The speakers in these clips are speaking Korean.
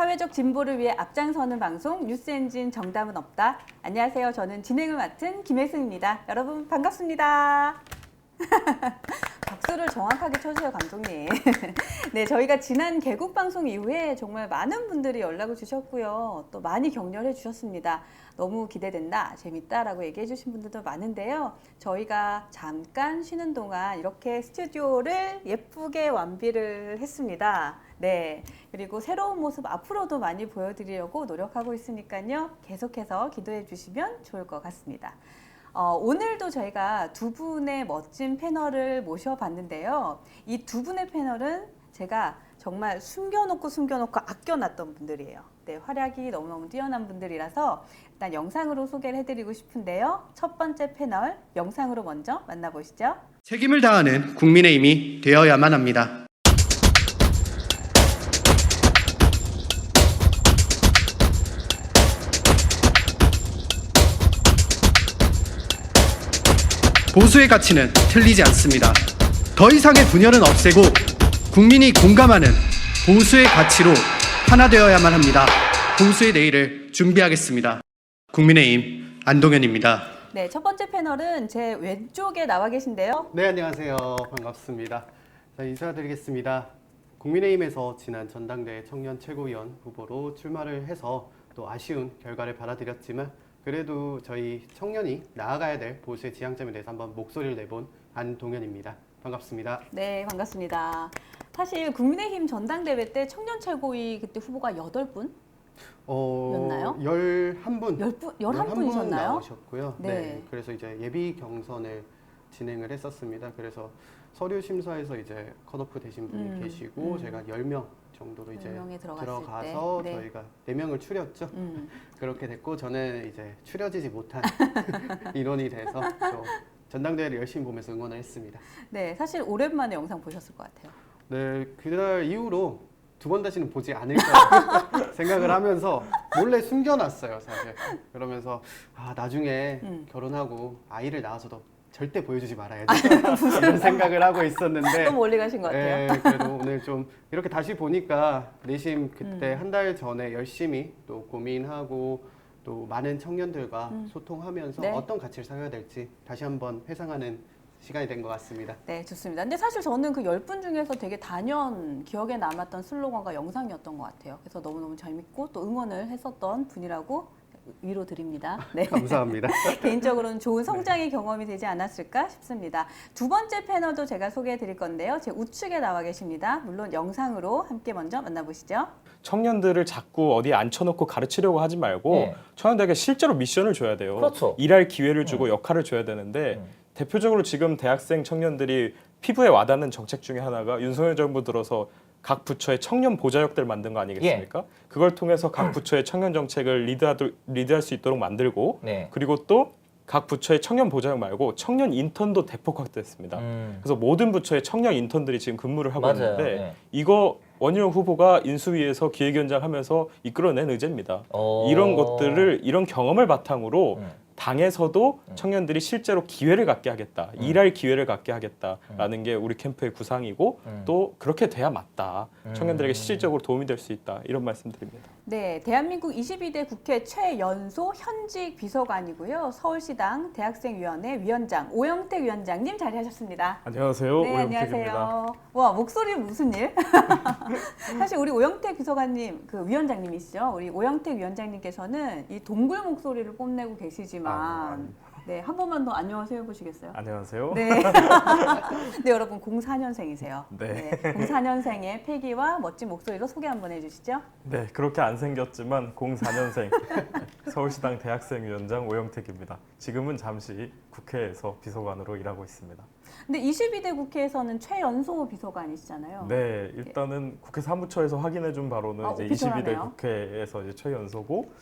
사회적 진보를 위해 앞장서는 방송 뉴스엔진 정답은 없다. 안녕하세요. 저는 진행을 맡은 김혜승입니다. 여러분 반갑습니다. 박수를 정확하게 쳐주세요, 감독님. 네, 저희가 지난 개국 방송 이후에 정말 많은 분들이 연락을 주셨고요. 또 많이 격려해 주셨습니다. 너무 기대된다, 재밌다라고 얘기해 주신 분들도 많은데요. 저희가 잠깐 쉬는 동안 이렇게 스튜디오를 예쁘게 완비를 했습니다. 네, 그리고 새로운 모습 앞으로도 많이 보여드리려고 노력하고 있으니까요. 계속해서 기도해 주시면 좋을 것 같습니다. 오늘도 저희가 두 분의 멋진 패널을 모셔봤는데요. 이 두 분의 패널은 제가 정말 숨겨놓고 아껴놨던 분들이에요. 네, 활약이 너무너무 뛰어난 분들이라서 일단 영상으로 소개를 해드리고 싶은데요. 첫 번째 패널 영상으로 먼저 만나보시죠. 책임을 다하는 국민의힘이 되어야만 합니다. 보수의 가치는 틀리지 않습니다. 더 이상의 분열은 없애고 국민이 공감하는 보수의 가치로 하나 되어야만 합니다. 보수의 내일을 준비하겠습니다. 국민의힘 안동현입니다. 네, 첫 번째 패널은 제 왼쪽에 나와 계신데요. 네, 안녕하세요. 반갑습니다. 자, 인사드리겠습니다. 국민의힘에서 지난 전당대회 청년 최고위원 후보로 출마를 해서 또 아쉬운 결과를 받아들였지만 그래도 저희 청년이 나아가야 될 보수의 지향점에 대해서 한번 목소리를 내본 안동현입니다. 반갑습니다. 네, 반갑습니다. 사실 국민의힘 전당대회 때 청년 최고위 그때 후보가 8분? 였나요? 11분. 11분이셨나요? 나오셨고요. 네. 네. 그래서 이제 예비 경선을 진행을 했었습니다. 그래서 서류 심사에서 이제 컷오프 되신 분이 계시고 제가 10명 정도로 이제 10명이 들어가서 때. 네. 저희가 4명을 추렸죠. 그렇게 됐고 저는 이제 추려지지 못한 인원이 돼서 또 전당대회를 열심히 보면서 응원을 했습니다. 네, 사실 오랜만에 영상 보셨을 것 같아요. 네, 그날 이후로 두 번 다시는 보지 않을 거라 생각을 하면서 몰래 숨겨놨어요, 사실. 그러면서 나중에 결혼하고 아이를 낳아서도 절대 보여주지 말아야지 이런 생각을 하고 있었는데 너무 멀리 가신 것 같아요. 네, 그래도 오늘 좀 이렇게 다시 보니까 내심 그때 한 달 전에 열심히 또 고민하고 또 많은 청년들과 소통하면서 네. 어떤 가치를 살아야 될지 다시 한번 회상하는 시간이 된 것 같습니다. 네, 좋습니다. 근데 사실 저는 그 10분 중에서 되게 단연 기억에 남았던 슬로건과 영상이었던 것 같아요. 그래서 너무너무 재밌고 또 응원을 했었던 분이라고 위로 드립니다. 네. 감사합니다. 개인적으로는 좋은 성장의 경험이 되지 않았을까 싶습니다. 두 번째 패널도 제가 소개해 드릴 건데요. 제 우측에 나와 계십니다. 물론 영상으로 함께 먼저 만나보시죠. 청년들을 자꾸 어디에 앉혀놓고 가르치려고 하지 말고 청년들에게 실제로 미션을 줘야 돼요. 그렇죠. 일할 기회를 주고 역할을 줘야 되는데 대표적으로 지금 대학생 청년들이 피부에 와닿는 정책 중에 하나가 윤석열 정부 들어서 각 부처의 청년 보좌역들 만든 거 아니겠습니까? 그걸 통해서 각 부처의 청년 정책을 리드할 수 있도록 만들고 그리고 또 각 부처의 청년 보좌역 말고 청년 인턴도 대폭 확대했습니다. 그래서 모든 부처의 청년 인턴들이 지금 근무를 하고 있는데 이거 원희룡 후보가 인수위에서 기획위원장하면서 이끌어낸 의제입니다. 이런 것들을 이런 경험을 바탕으로 당에서도 청년들이 실제로 기회를 갖게 하겠다, 일할 기회를 갖게 하겠다라는 게 우리 캠프의 구상이고 또 그렇게 돼야 맞다. 청년들에게 실질적으로 도움이 될 수 있다. 이런 말씀드립니다. 네, 대한민국 22대 국회 최연소 현직 비서관이고요. 서울시당 대학생위원회 위원장 오영택 위원장님 자리하셨습니다. 안녕하세요. 네, 오영택입니다. 안녕하세요. 와, 목소리 무슨 일? 사실 우리 오영택 비서관님, 그 위원장님이시죠. 우리 오영택 위원장님께서는 이 동굴 목소리를 뽐내고 계시지만 네, 한 번만 더 안녕하세요 해보시겠어요? 안녕하세요. 네. 네, 여러분 04년생이세요. 네. 04년생의 패기와 멋진 목소리로 소개 한번 해주시죠. 네, 그렇게 안 생겼지만 04년생 서울시당 대학생위원장 오영택입니다. 지금은 잠시 국회에서 비서관으로 일하고 있습니다. 근데 22대 국회에서는 최연소 비서관이시잖아요. 네, 일단은 국회 사무처에서 확인해 준 바로는 이제 22대 오피셜하네요. 국회에서 이제 최연소고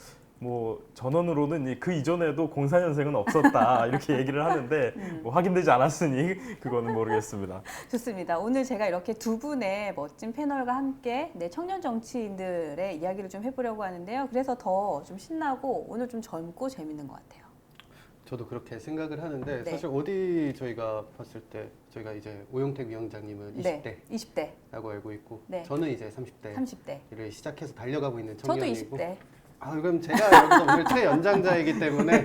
뭐 전원으로는 그 이전에도 04년생은 없었다 이렇게 얘기를 하는데 뭐 확인되지 않았으니 그거는 모르겠습니다. 좋습니다. 오늘 제가 이렇게 두 분의 멋진 패널과 함께 청년 정치인들의 이야기를 좀 해보려고 하는데요. 그래서 더 좀 신나고 오늘 좀 젊고 재밌는 것 같아요. 저도 그렇게 생각을 하는데 네. 사실 어디 저희가 봤을 때 저희가 이제 오영택 위원장님은 20대라고 알고 있고 네. 저는 이제 30대 30대. 를 시작해서 달려가고 있는 저도 청년이고 20대. 아, 그럼 제가 여기서 오늘 최연장자이기 때문에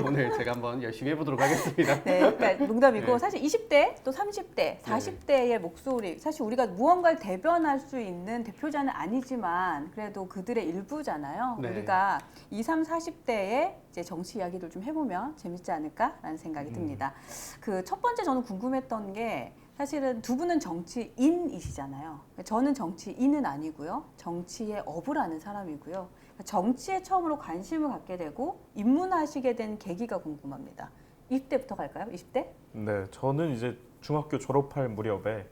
오늘 제가 한번 열심히 해보도록 하겠습니다. 네, 그러니까 농담이고 네. 사실 20대 또 30대, 40대의 목소리 사실 우리가 무언가를 대변할 수 있는 대표자는 아니지만 그래도 그들의 일부잖아요. 네. 우리가 20, 30, 40대의 이제 정치 이야기를 좀 해보면 재밌지 않을까라는 생각이 듭니다. 그 첫 번째 저는 궁금했던 게 사실은 두 분은 정치인이시잖아요. 저는 정치인은 아니고요. 정치의 업을 하는 사람이고요. 정치에 처음으로 관심을 갖게 되고 입문하시게 된 계기가 궁금합니다. 20대부터 갈까요? 20대? 네, 저는 이제 중학교 졸업할 무렵에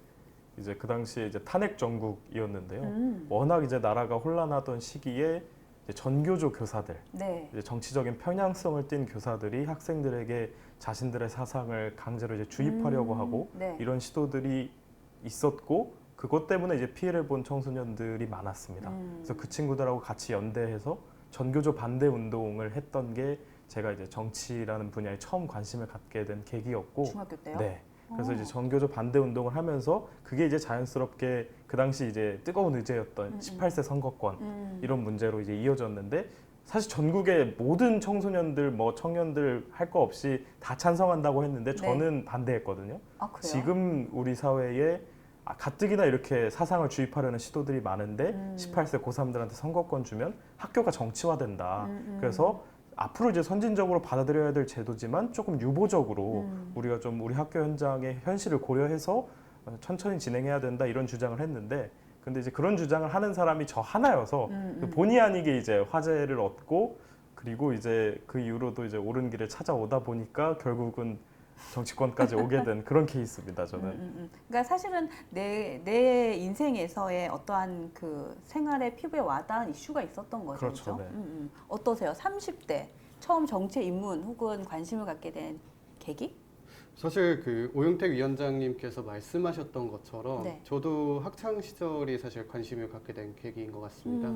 이제 그 당시에 이제 탄핵 정국이었는데요. 워낙 이제 나라가 혼란하던 시기에 이제 전교조 교사들, 네. 이제 정치적인 편향성을 띈 교사들이 학생들에게 자신들의 사상을 강제로 이제 주입하려고 하고 네. 이런 시도들이 있었고 그것 때문에 이제 피해를 본 청소년들이 많았습니다. 그래서 그 친구들하고 같이 연대해서 전교조 반대 운동을 했던 게 제가 이제 정치라는 분야에 처음 관심을 갖게 된 계기였고, 중학교 때요? 네. 그래서 이제 전교조 반대 운동을 하면서 그게 이제 자연스럽게 그 당시 이제 뜨거운 의제였던 18세 선거권 이런 문제로 이제 이어졌는데 사실 전국의 모든 청소년들 뭐 청년들 할 거 없이 다 찬성한다고 했는데 저는 반대했거든요. 아, 그래요? 지금 우리 사회에 가뜩이나 이렇게 사상을 주입하려는 시도들이 많은데 18세 고3들한테 선거권 주면 학교가 정치화된다. 그래서 앞으로 이제 선진적으로 받아들여야 될 제도지만 조금 유보적으로 우리가 좀 우리 학교 현장의 현실을 고려해서 천천히 진행해야 된다 이런 주장을 했는데 근데 이제 그런 주장을 하는 사람이 저 하나여서 본의 아니게 이제 화제를 얻고 그리고 이제 그 이후로도 이제 옳은 길을 찾아오다 보니까 결국은 정치권까지 오게 된 그런 케이스입니다. 저는. 그러니까 사실은 내 인생에서의 어떠한 그 생활의 피부에 와닿은 이슈가 있었던 거죠. 그렇죠, 그렇죠? 네. 어떠세요? 30대 처음 정치에 입문 혹은 관심을 갖게 된 계기? 사실 그 오영택 위원장님께서 말씀하셨던 것처럼 네. 저도 학창 시절이 사실 관심을 갖게 된 계기인 것 같습니다.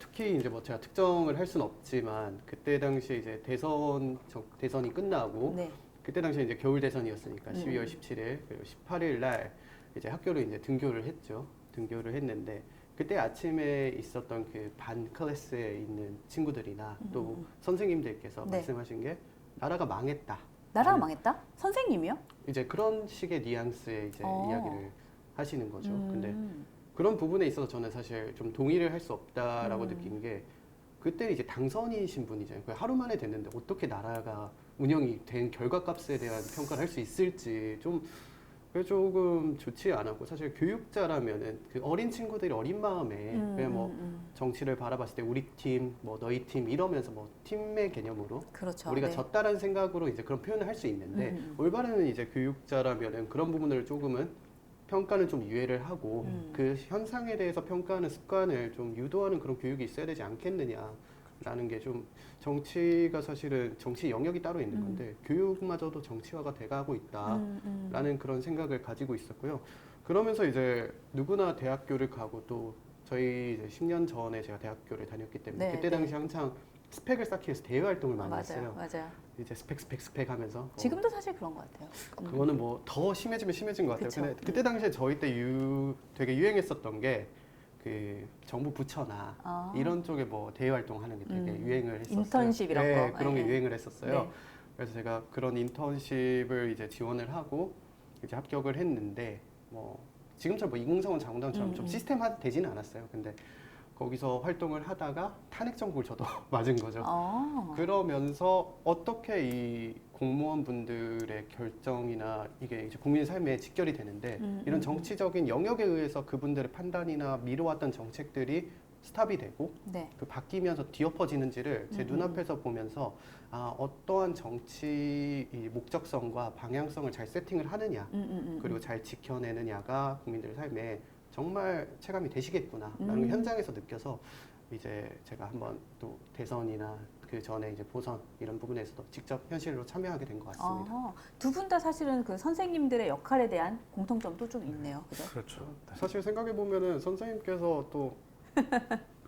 특히 이제 뭐 제가 특정을 할 수는 없지만 그때 당시에 이제 대선이 끝나고 네. 그때 당시에 이제 겨울 대선이었으니까 12월 17일 그리고 18일 날 이제 학교를 이제 등교를 했죠. 등교를 했는데 그때 아침에 있었던 그 반 클래스에 있는 친구들이나 또 선생님들께서 네. 말씀하신 게 나라가 망했다. 나라가 망했다? 선생님이요? 이제 그런 식의 뉘앙스의 이제 이야기를 하시는 거죠. 근데 음. 그런 부분에 있어서 저는 사실 좀 동의를 할 수 없다라고 느낀 게 그때 이제 당선이신 분이잖아요. 하루 만에 됐는데 어떻게 나라가 운영이 된 결과값에 대한 평가를 할 수 있을지 좀 그게 조금 좋지 않았고 사실 교육자라면은 그 어린 친구들이 어린 마음에 그냥 뭐 정치를 바라봤을 때 우리 팀, 뭐 너희 팀 이러면서 뭐 팀의 개념으로 그렇죠. 우리가 네. 졌다라는 생각으로 이제 그런 표현을 할 수 있는데 올바른 이제 교육자라면은 그런 부분을 조금은 평가는 좀 유예를 하고 그 현상에 대해서 평가하는 습관을 좀 유도하는 그런 교육이 있어야 되지 않겠느냐라는 게 좀 정치가 사실은 정치 영역이 따로 있는 건데 교육마저도 정치화가 돼가고 있다라는 그런 생각을 가지고 있었고요. 그러면서 이제 누구나 대학교를 가고 또 저희 이제 10년 전에 제가 대학교를 다녔기 때문에 네, 그때 네. 당시 한창 스펙을 쌓기 위해서 대외 활동을 많이 했어요. 맞아요. 이제 스펙 하면서 지금도 사실 그런 것 같아요. 그거는 뭐 더 심해지면 심해진 것 같아요. 그쵸. 근데 그때 당시에 저희 때 되게 유행했었던 게 그 정부 부처나 이런 쪽에 뭐 대외 활동하는 게 되게 유행을 했었어요. 인턴십 이런 네, 거. 그런 게 네. 유행을 했었어요. 네. 그래서 제가 그런 인턴십을 이제 지원을 하고 이제 합격을 했는데 뭐 지금처럼 뭐 이공사원 자공단처럼 좀 시스템화 되지는 않았어요. 근데 거기서 활동을 하다가 탄핵 정국을 저도 맞은 거죠. 그러면서 어떻게 이 공무원분들의 결정이나 이게 이제 국민의 삶에 직결이 되는데 이런 정치적인 영역에 의해서 그분들의 판단이나 미뤄왔던 정책들이 스탑이 되고 네. 그 바뀌면서 뒤엎어지는지를 제 눈앞에서 보면서 어떠한 정치 이 목적성과 방향성을 잘 세팅을 하느냐 그리고 잘 지켜내느냐가 국민들의 삶에 정말 체감이 되시겠구나라는 걸 현장에서 느껴서 이제 제가 한번 또 대선이나 그 전에 이제 보선 이런 부분에서도 직접 현실로 참여하게 된 것 같습니다. 두 분 다 사실은 그 선생님들의 역할에 대한 공통점도 좀 있네요. 그죠? 그렇죠. 사실 생각해 보면은 선생님께서 또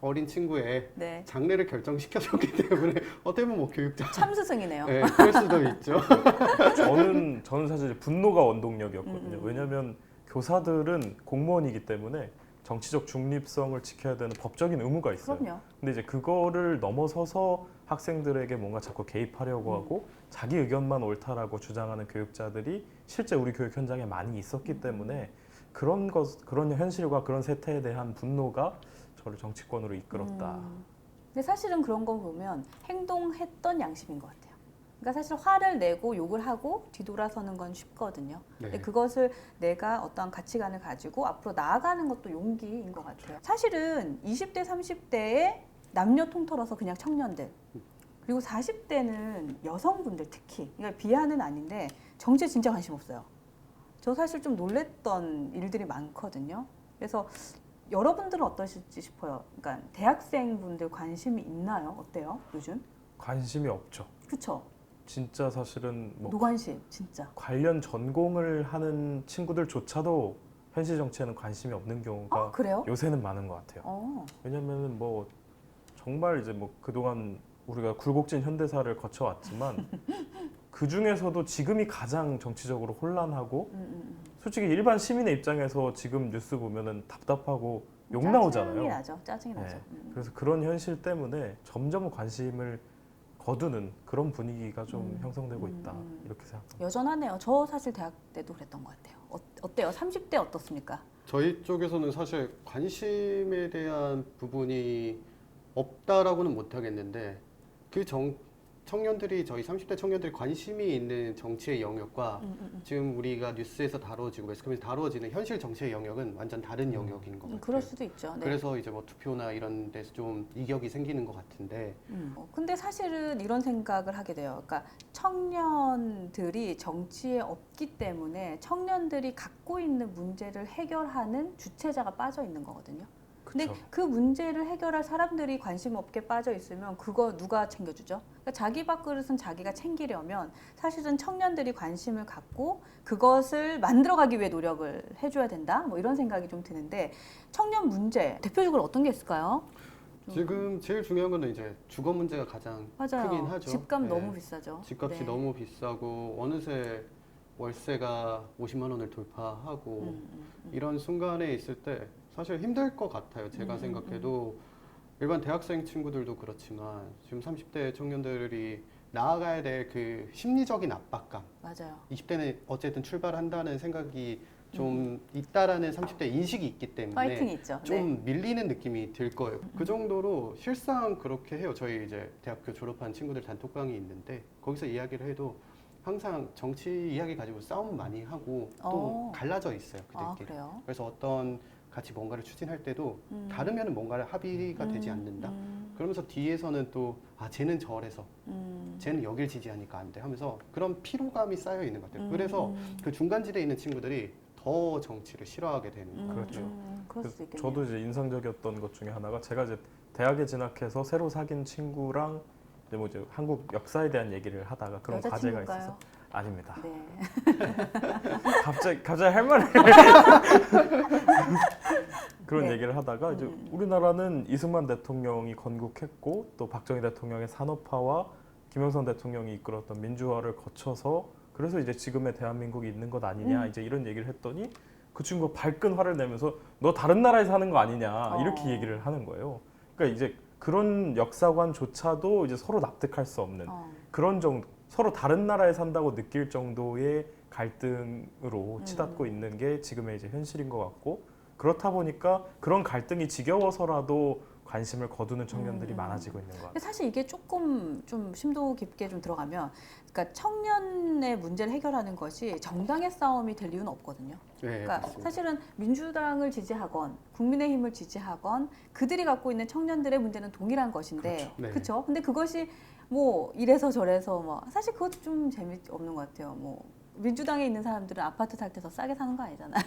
어린 친구의 네. 장래를 결정시켜줬기 때문에 어떻게 보면 뭐 교육자 참스승이네요. 네, 그럴 수도 있죠. 저는 사실 분노가 원동력이었거든요. 왜냐하면 교사들은 공무원이기 때문에 정치적 중립성을 지켜야 되는 법적인 의무가 있어요. 그럼요. 근데 이제 그거를 넘어서서 학생들에게 뭔가 자꾸 개입하려고 하고 자기 의견만 옳다라고 주장하는 교육자들이 실제 우리 교육 현장에 많이 있었기 때문에 그런 현실과 그런 세태에 대한 분노가 저를 정치권으로 이끌었다. 근데 사실은 그런 거 보면 행동했던 양심인 것 같아요. 그러니까 사실 화를 내고 욕을 하고 뒤돌아서는 건 쉽거든요. 네. 근데 그것을 내가 어떠한 가치관을 가지고 앞으로 나아가는 것도 용기인 것 같아요. 사실은 20대, 30대에 남녀 통틀어서 그냥 청년들, 그리고 40대는 여성분들 특히, 그러니까 비하는 아닌데 정치에 진짜 관심 없어요. 저 사실 좀 놀랬던 일들이 많거든요. 그래서 여러분들은 어떠실지 싶어요. 그러니까 대학생분들 관심이 있나요? 어때요? 요즘? 관심이 없죠. 그쵸? 진짜 사실은 뭐 노관심, 진짜. 관련 전공을 하는 친구들조차도 현실 정치에는 관심이 없는 경우가 그래요? 요새는 많은 것 같아요. 왜냐면은 뭐 정말 이제 뭐 그동안 우리가 굴곡진 현대사를 거쳐왔지만 그 중에서도 지금이 가장 정치적으로 혼란하고 솔직히 일반 시민의 입장에서 지금 뉴스 보면은 답답하고 욕 나오잖아요. 짜증이 나죠. 짜증이 네. 나죠. 그래서 그런 현실 때문에 점점 관심을 거두는 그런 분위기가 좀 형성되고 있다 이렇게 생각합니다. 여전하네요. 저 사실 대학 때도 그랬던 것 같아요. 어때요? 30대 어떻습니까? 저희 쪽에서는 사실 관심에 대한 부분이 없다라고는 못하겠는데 청년들이 저희 30대 청년들이 관심이 있는 정치의 영역과 지금 우리가 뉴스에서 다뤄지고 매스컴에서 다뤄지는 현실 정치의 영역은 완전 다른 영역인 것 같아요. 그럴 수도 있죠. 네. 그래서 이제 뭐 투표나 이런 데서 좀 이격이 생기는 것 같은데 근데 사실은 이런 생각을 하게 돼요. 그러니까 청년들이 정치에 없기 때문에 청년들이 갖고 있는 문제를 해결하는 주체자가 빠져 있는 거거든요. 근데 그쵸. 그 문제를 해결할 사람들이 관심 없게 빠져 있으면 그거 누가 챙겨주죠? 그러니까 자기 밥그릇은 자기가 챙기려면 사실은 청년들이 관심을 갖고 그것을 만들어가기 위해 노력을 해줘야 된다. 뭐 이런 생각이 좀 드는데 청년 문제 대표적으로 어떤 게 있을까요? 지금 제일 중요한 건 이제 주거 문제가 가장 맞아요. 크긴 하죠. 집값 네. 너무 비싸죠. 집값이 네. 너무 비싸고 어느새 월세가 50만 원을 돌파하고 이런 순간에 있을 때 사실 힘들 것 같아요. 제가 생각해도 일반 대학생 친구들도 그렇지만 지금 30대 청년들이 나아가야 될 그 심리적인 압박감. 맞아요. 20대는 어쨌든 출발한다는 생각이 좀 있다라는 30대 인식이 있기 때문에 파이팅이 있죠. 좀 밀리는 느낌이 들 거예요. 그 정도로 실상 그렇게 해요. 저희 이제 대학교 졸업한 친구들 단톡방이 있는데 거기서 이야기를 해도 항상 정치 이야기 가지고 싸움 많이 하고 또 갈라져 있어요. 그들끼리. 그래요? 그래서 어떤 같이 뭔가를 추진할 때도 다르면 뭔가를 합의가 되지 않는다. 그러면서 뒤에서는 또 쟤는 저래서 쟤는 여길 지지하니까 안 돼 하면서 그런 피로감이 쌓여 있는 것 같아요. 그래서 그 중간지대에 있는 친구들이 더 정치를 싫어하게 되는 것 같아요. 그렇죠. 그럴 수도 있겠네요. 저도 이제 인상적이었던 것 중에 하나가 제가 이제 대학에 진학해서 새로 사귄 친구랑 이제 한국 역사에 대한 얘기를 하다가 그런 과제가 여자친구인가요? 있어서 아닙니다. 네. 갑자기 할 말을 그런 네. 얘기를 하다가 이제 우리나라는 이승만 대통령이 건국했고 또 박정희 대통령의 산업화와 김영삼 대통령이 이끌었던 민주화를 거쳐서 그래서 이제 지금의 대한민국이 있는 것 아니냐 이제 이런 얘기를 했더니 그 친구가 발끈 화를 내면서 너 다른 나라에 사는 거 아니냐 이렇게 얘기를 하는 거예요. 그러니까 이제 그런 역사관조차도 이제 서로 납득할 수 없는 그런 정도 서로 다른 나라에 산다고 느낄 정도의 갈등으로 치닫고 있는 게 지금의 이제 현실인 것 같고 그렇다 보니까 그런 갈등이 지겨워서라도 관심을 거두는 청년들이 많아지고 있는 것 같아요. 근데 사실 이게 조금 좀 심도 깊게 좀 들어가면 그러니까 청년의 문제를 해결하는 것이 정당의 싸움이 될 이유는 없거든요. 네, 그러니까 맞습니다. 사실은 민주당을 지지하건 국민의힘을 지지하건 그들이 갖고 있는 청년들의 문제는 동일한 것인데 그렇죠. 네. 그렇죠. 근데 그것이 뭐 이래서 저래서 뭐 사실 그것도 좀 재미없는 것 같아요. 뭐 민주당에 있는 사람들은 아파트 살 때 더 싸게 사는 거 아니잖아요.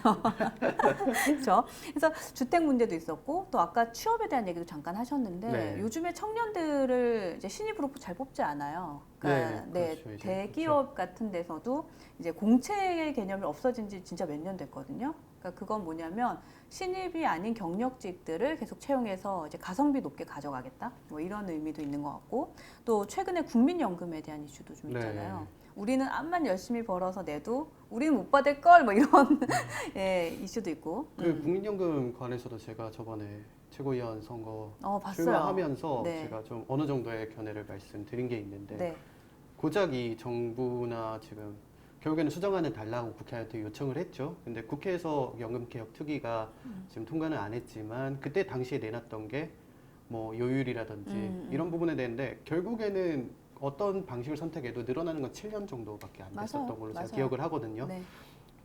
그렇죠? 그래서 주택 문제도 있었고 또 아까 취업에 대한 얘기도 잠깐 하셨는데 네. 요즘에 청년들을 이제 신입으로 잘 뽑지 않아요. 그러니까 그렇죠. 이제 대기업 같은 데서도 이제 공채의 개념이 없어진 지 진짜 몇 년 됐거든요. 그러니까 그건 뭐냐면 신입이 아닌 경력직들을 계속 채용해서 이제 가성비 높게 가져가겠다. 뭐 이런 의미도 있는 것 같고 또 최근에 국민연금에 대한 이슈도 좀 있잖아요. 네. 우리는 암만 열심히 벌어서 내도 우리는 못 받을 걸 뭐 이런 예, 이슈도 있고. 그 국민연금 관해서도 제가 저번에 최고위원 선거 봤어요. 출마하면서 네. 제가 좀 어느 정도의 견해를 말씀드린 게 있는데 네. 고작 이 정부나 지금 결국에는 수정안을 달라고 국회한테 요청을 했죠. 근데 국회에서 연금개혁 특위가 지금 통과는 안 했지만 그때 당시에 내놨던 게 뭐 요율이라든지 이런 부분에 대한데 결국에는 어떤 방식을 선택해도 늘어나는 건 7년 정도밖에 안 됐었던 맞아요. 걸로 맞아요. 제가 기억을 하거든요. 네.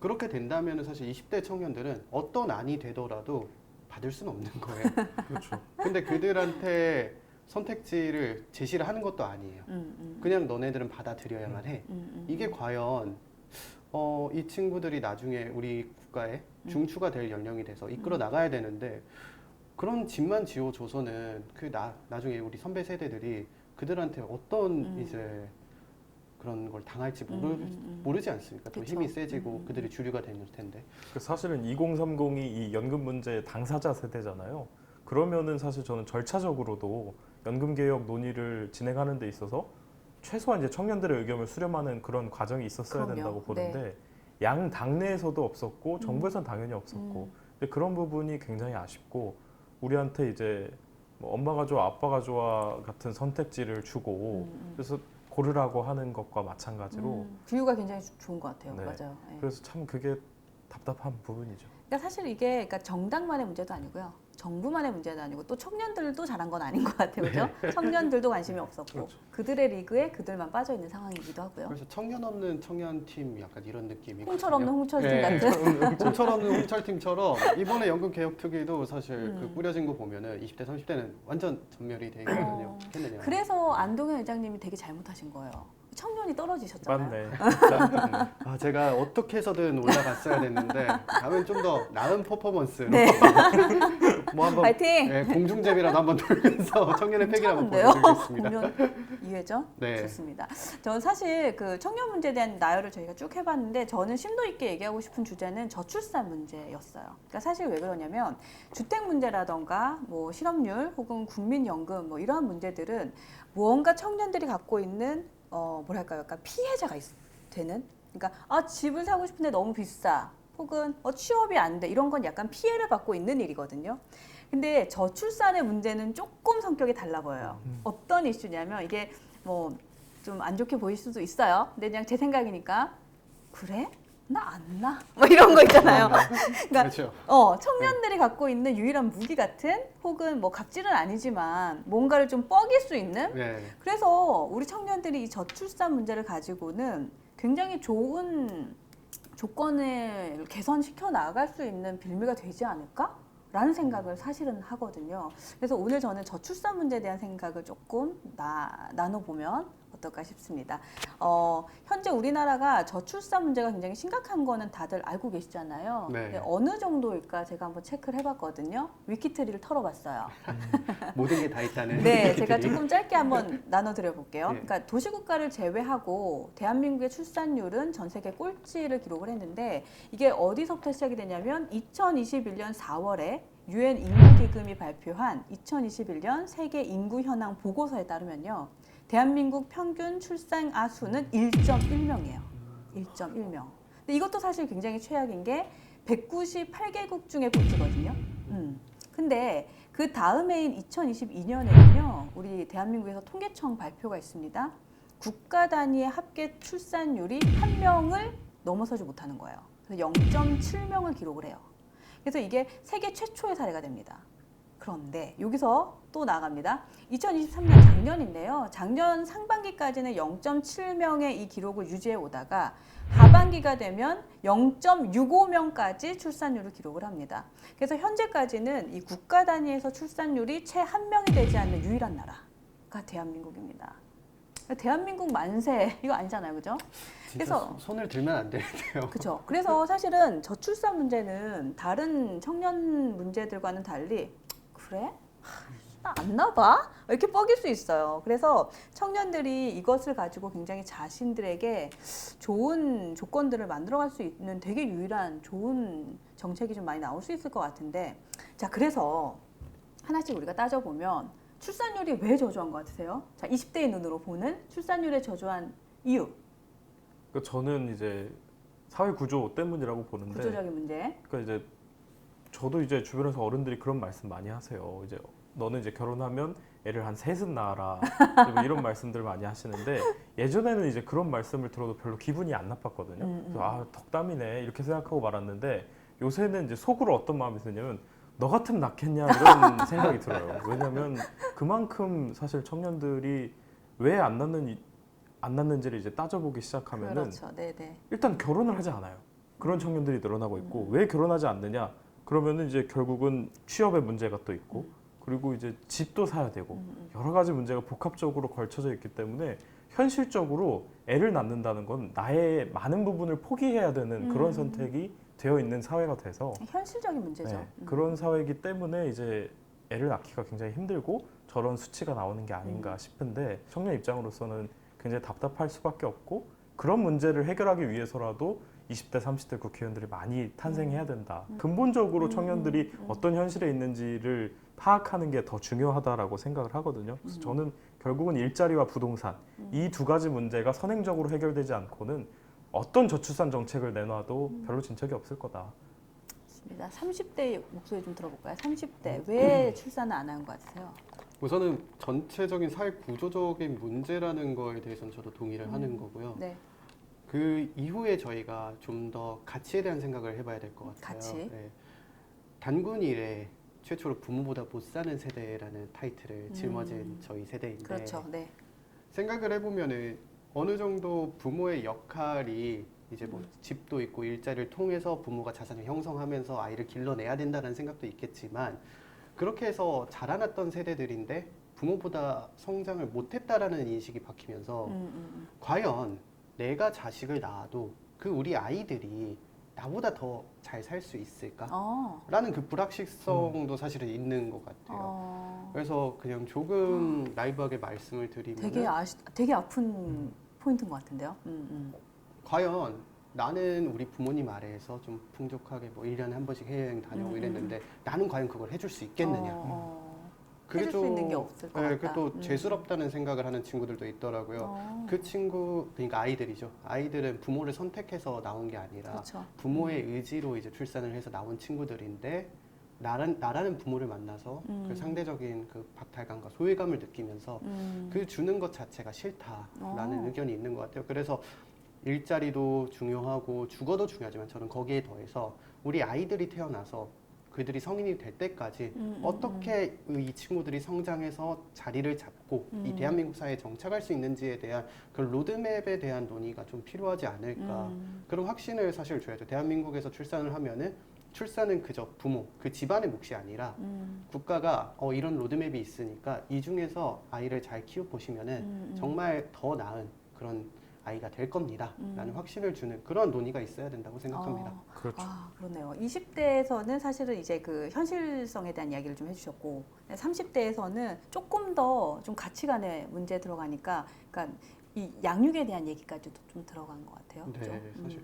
그렇게 된다면 사실 20대 청년들은 어떤 안이 되더라도 받을 수는 없는 거예요. 그렇죠. 근데 그들한테 선택지를 제시를 하는 것도 아니에요. 그냥 너네들은 받아들여야만 해. 이게 과연 이 친구들이 나중에 우리 국가의 중추가 될 연령이 돼서 이끌어 나가야 되는데 그런 집만 지어줘서는 나중에 우리 선배 세대들이 그들한테 어떤 이제 그런 걸 당할지 모르지 않습니까? 또 그쵸. 힘이 세지고 그들이 주류가 될 텐데. 사실은 2030이 이 연금 문제의 당사자 세대잖아요. 그러면은 사실 저는 절차적으로도 연금 개혁 논의를 진행하는 데 있어서 최소한 이제 청년들의 의견을 수렴하는 그런 과정이 있었어야 그럼요. 된다고 보는데 양 당내에서도 없었고 정부에서는 당연히 없었고 근데 그런 부분이 굉장히 아쉽고 우리한테 이제 뭐 엄마가 좋아 아빠가 좋아 같은 선택지를 주고 그래서 고르라고 하는 것과 마찬가지로 비유가 굉장히 좋은 것 같아요. 네. 맞아요. 예. 그래서 참 그게 답답한 부분이죠. 그러니까 사실 이게 그러니까 정당만의 문제도 아니고요. 정부만의 문제도 아니고 또 청년들도 잘한 건 아닌 것 같아요. 그죠? 청년들도 관심이 없었고 그렇죠. 그들의 리그에 그들만 빠져 있는 상황이기도 하고요. 그래서 청년 없는 청년팀 약간 이런 느낌이거든요. 홍철 없는 홍철팀 네. 같은. 홍철 없는 홍철팀처럼 이번에 연금 개혁 특위도 사실 그 꾸려진 거 보면은 20대 30대는 완전 전멸이 돼 있거든요. 겠느냐. 그래서 안동현 회장님이 되게 잘못하신 거예요. 청년이 떨어지셨잖아요. 맞네. 아, 제가 어떻게 해서든 올라갔어야 됐는데 다음엔 좀 더 나은 퍼포먼스로 네. 뭐 한번 파이팅! 네, 공중제비라도 한번 돌면서 청년의 패기를 한번 괜찮은데요? 보여드리겠습니다. 공연 이회전? 네. 좋습니다. 저는 사실 그 청년 문제에 대한 나열을 저희가 쭉 해봤는데 저는 심도 있게 얘기하고 싶은 주제는 저출산 문제였어요. 그러니까 사실 왜 그러냐면 주택 문제라던가 뭐 실업률 혹은 국민연금 뭐 이러한 문제들은 무언가 청년들이 갖고 있는 뭐랄까요, 약간 피해자가 되는. 그러니까 집을 사고 싶은데 너무 비싸. 혹은 취업이 안 돼. 이런 건 약간 피해를 받고 있는 일이거든요. 근데 저출산의 문제는 조금 성격이 달라 보여요. 어떤 이슈냐면 이게 뭐 좀 안 좋게 보일 수도 있어요. 근데 그냥 제 생각이니까 그래? 나 안 나? 뭐 이런 거 있잖아요. 그러니까 그렇죠. 청년들이 갖고 있는 유일한 무기 같은 혹은 뭐 갑질은 아니지만 뭔가를 좀 뻐길 수 있는 네. 그래서 우리 청년들이 이 저출산 문제를 가지고는 굉장히 좋은 조건을 개선시켜 나갈 수 있는 빌미가 되지 않을까? 라는 생각을 사실은 하거든요. 그래서 오늘 저는 저출산 문제에 대한 생각을 조금 나눠보면 어떨까 싶습니다. 현재 우리나라가 저출산 문제가 굉장히 심각한 거는 다들 알고 계시잖아요. 네. 근데 어느 정도일까 제가 한번 체크를 해봤거든요. 위키트리를 털어봤어요. 모든 게 다 있다는. 네, 제가 얘기들이. 조금 짧게 한번 나눠드려 볼게요. 네. 그러니까 도시국가를 제외하고 대한민국의 출산율은 전 세계 꼴찌를 기록을 했는데 이게 어디서부터 시작이 되냐면 2021년 4월에 유엔 인구기금이 발표한 2021년 세계 인구 현황 보고서에 따르면요. 대한민국 평균 출산아 수는 1.1명이에요. 1.1명. 근데 이것도 사실 굉장히 최악인 게 198개국 중에 꼴찌거든요. 근데 그 다음 해인 2022년에는요, 우리 대한민국에서 통계청 발표가 있습니다. 국가 단위의 합계 출산율이 1명을 넘어서지 못하는 거예요. 그래서 0.7명을 기록을 해요. 그래서 이게 세계 최초의 사례가 됩니다. 그런데 여기서 또 나갑니다. 2023년 작년인데요. 작년 상반기까지는 0.7명의 이 기록을 유지해 오다가 하반기가 되면 0.65명까지 출산율을 기록을 합니다. 그래서 현재까지는 이 국가 단위에서 출산율이 채 1명이 되지 않는 유일한 나라가 대한민국입니다. 대한민국 만세 이거 아니잖아요, 그죠? 그래서 손을 들면 안 되는데요. 그렇죠. 그래서 사실은 저출산 문제는 다른 청년 문제들과는 달리 그래? 나 안 나봐? 이렇게 뻐길 수 있어요. 그래서 청년들이 이것을 가지고 굉장히 자신들에게 좋은 조건들을 만들어갈 수 있는 되게 유일한 좋은 정책이 좀 많이 나올 수 있을 것 같은데, 자, 그래서 하나씩 우리가 따져보면 출산율이 왜 저조한 것 같으세요? 자, 20대의 눈으로 보는 출산율의 저조한 이유, 그러니까 저는 이제 사회 구조 때문이라고 보는데, 구조적인 문제. 그러니까 이제 저도 이제 주변에서 어른들이 그런 말씀 많이 하세요. 이제 너는 이제 결혼하면 애를 한 셋은 낳아라, 뭐 이런 말씀들 많이 하시는데, 예전에는 이제 그런 말씀을 들어도 별로 기분이 안 나빴거든요. 그래서 아, 덕담이네 이렇게 생각하고 말았는데, 요새는 이제 속으로 어떤 마음이 드냐면 너 같으면 낳겠냐 이런 생각이 들어요. 왜냐면 그만큼 사실 청년들이 왜 안 낳는지를 이제 따져보기 시작하면은, 그렇죠. 네네. 일단 결혼을 하지 않아요. 그런 청년들이 늘어나고 있고, 왜 결혼하지 않느냐? 그러면은 이제 결국은 취업의 문제가 또 있고, 그리고 이제 집도 사야 되고, 여러 가지 문제가 복합적으로 걸쳐져 있기 때문에 현실적으로 애를 낳는다는 건 나의 많은 부분을 포기해야 되는 그런 선택이 되어 있는 사회가 돼서, 현실적인 문제죠. 네, 그런 사회이기 때문에 이제 애를 낳기가 굉장히 힘들고 저런 수치가 나오는 게 아닌가 싶은데, 청년 입장으로서는 굉장히 답답할 수밖에 없고, 그런 문제를 해결하기 위해서라도 20대, 30대 국회의원들이 많이 탄생해야 된다. 근본적으로 청년들이 어떤 현실에 있는지를 파악하는 게 더 중요하다라고 생각을 하거든요. 그래서 저는 결국은 일자리와 부동산, 이 두 가지 문제가 선행적으로 해결되지 않고는 어떤 저출산 정책을 내놔도 별로 진척이 없을 거다. 맞습니다. 30대 목소리 좀 들어볼까요? 30대 왜 출산을 안 하는 것 같으세요? 우선은 전체적인 사회 구조적인 문제라는 거에 대해서는 저도 동의를 하는 거고요. 네, 그 이후에 저희가 좀 더 가치에 대한 생각을 해봐야 될 것 같아요. 가치. 네. 단군 이래 최초로 부모보다 못 사는 세대라는 타이틀을 짊어진 저희 세대인데, 그렇죠. 네. 생각을 해보면은 어느 정도 부모의 역할이 이제 뭐 집도 있고 일자리를 통해서 부모가 자산을 형성하면서 아이를 길러내야 된다는 생각도 있겠지만, 그렇게 해서 자라났던 세대들인데 부모보다 성장을 못했다라는 인식이 박히면서 과연 내가 자식을 낳아도 그 우리 아이들이 나보다 더 잘 살 수 있을까? 라는 그 불확실성도 사실은 있는 것 같아요. 그래서 그냥 조금 라이브하게 말씀을 드리면, 되게 아픈 포인트인 것 같은데요. 과연 나는 우리 부모님 아래에서 좀 풍족하게 뭐 1년에 한 번씩 해외여행 다녀오고 이랬는데 나는 과연 그걸 해줄 수 있겠느냐? 해줄 수 있는 게 없을 것 네, 같다. 그게 또 죄스럽다는 생각을 하는 친구들도 있더라고요. 그 친구, 그러니까 아이들이죠. 아이들은 부모를 선택해서 나온 게 아니라 그렇죠. 부모의 의지로 이제 출산을 해서 나온 친구들인데, 나라는 부모를 만나서 그 상대적인 그 박탈감과 소외감을 느끼면서 그 주는 것 자체가 싫다라는 의견이 있는 것 같아요. 그래서 일자리도 중요하고 주거도 중요하지만 저는 거기에 더해서 우리 아이들이 태어나서 그들이 성인이 될 때까지 어떻게 이 친구들이 성장해서 자리를 잡고 이 대한민국 사회에 정착할 수 있는지에 대한 그 로드맵에 대한 논의가 좀 필요하지 않을까. 그런 확신을 사실 줘야죠. 대한민국에서 출산을 하면은 출산은 그저 부모, 그 집안의 몫이 아니라 국가가 이런 로드맵이 있으니까 이 중에서 아이를 잘 키워보시면은 정말 더 나은 그런 아이가 될 겁니다. 라는 확신을 주는 그런 논의가 있어야 된다고 생각합니다. 그렇죠. 그렇네요. 20대에서는 사실은 이제 그 현실성에 대한 이야기를 좀 해주셨고, 30대에서는 조금 더 좀 가치관의 문제 들어가니까, 그러니까 이 양육에 대한 얘기까지도 좀 들어간 것 같아요. 네, 그죠? 사실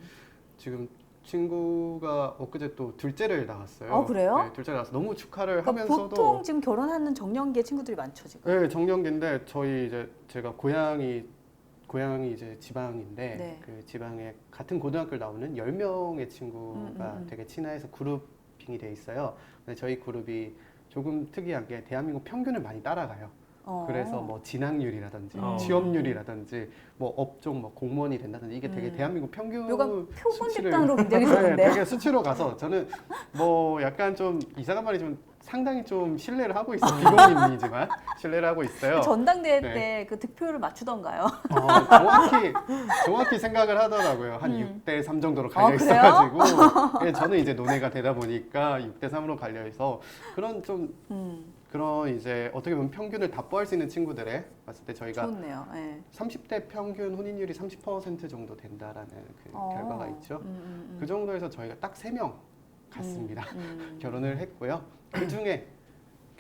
지금 친구가 엊그제 또 둘째를 낳았어요. 그래요? 네, 둘째를 낳아서 너무 축하를 그러니까 하면서도, 보통 지금 결혼하는 정년기의 친구들이 많죠 지금. 네, 정년기인데 저희 이제 제가 고향이 이제 지방인데, 네. 그 지방에 같은 고등학교를 나오는 10명의 친구가 되게 친해서 그룹핑이 돼 있어요. 근데 저희 그룹이 조금 특이한 게 대한민국 평균을 많이 따라가요. 그래서 뭐 진학률이라든지 취업률이라든지 뭐 업종 뭐 공무원이 된다든지 이게 되게 대한민국 평균 요가 표본 수치를- 집단으로 굉장히 네, 좋은데요. 되게 수치로 가서 저는 뭐 약간 좀 이상한 말이 좀 상당히 좀 신뢰를 하고 있어요. 비공인이지만 신뢰를 하고 있어요. 전당대회 네. 때 그 득표율을 맞추던가요? 정확히 생각을 하더라고요. 한 6대 3 정도로 갈려 그래요? 있어가지고, 예, 저는 이제 논의가 되다 보니까 6대 3으로 갈려 있어 그런 좀 그런 이제 어떻게 보면 평균을 답보할 수 있는 친구들에 봤을 때 저희가 좋네요. 네. 30대 평균 혼인율이 30% 정도 된다라는 그 결과가 있죠. 그 정도에서 저희가 딱 3명 갔습니다. 결혼을 했고요. 그 중에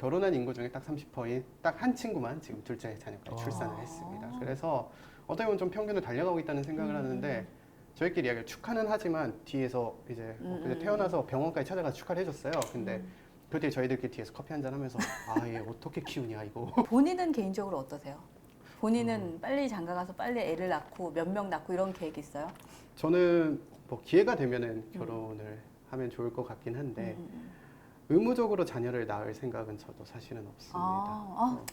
결혼한 인구 중에 딱 30%인 딱 한 친구만 지금 둘째 자녀까지 출산을 했습니다. 그래서 어떻게 보면 좀 평균을 달려가고 있다는 생각을 하는데 저희끼리 이야기를 축하는 하지만 뒤에서 이제 그냥 태어나서 병원까지 찾아가서 축하를 해줬어요. 근데 그 뒤에 저희들끼리 뒤에서 커피 한잔 하면서 아, 얘 어떻게 키우냐 이거. 본인은 개인적으로 어떠세요? 본인은 빨리 장가가서 빨리 애를 낳고 몇 명 낳고 이런 계획이 있어요? 저는 뭐 기회가 되면은 결혼을 하면 좋을 것 같긴 한데 의무적으로 자녀를 낳을 생각은 저도 사실은 없습니다.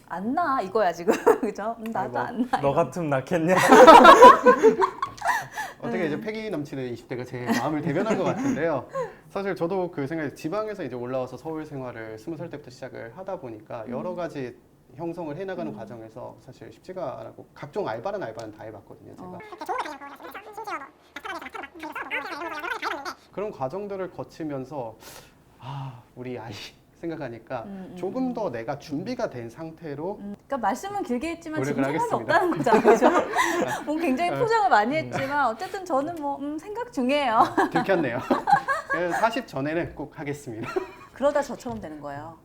안 낳아 이거야 지금 그죠? 나도 뭐, 안 낳아. 너 같으면 낳겠냐? 어떻게 이제 패기 넘치는 20대가 제 마음을 대변한 것 같은데요. 사실 저도 그 생각이 지방에서 이제 올라와서 서울 생활을 20살 때부터 시작을 하다 보니까 여러 가지 형성을 해나가는 과정에서 사실 쉽지가 않고 각종 알바는 다 해봤거든요. 제가. 그런 과정들을 거치면서 아, 우리 아이 생각하니까 조금 더 내가 준비가 된 상태로 그러니까 말씀은 길게 했지만 지금 노력을 생각이 하겠습니다. 없다는 거잖아요. 그죠? 뭐 굉장히 포장을 많이 했지만 어쨌든 저는 뭐 생각 중이에요. 들켰네요. 그래서 40 전에는 꼭 하겠습니다. 그러다 저처럼 되는 거예요.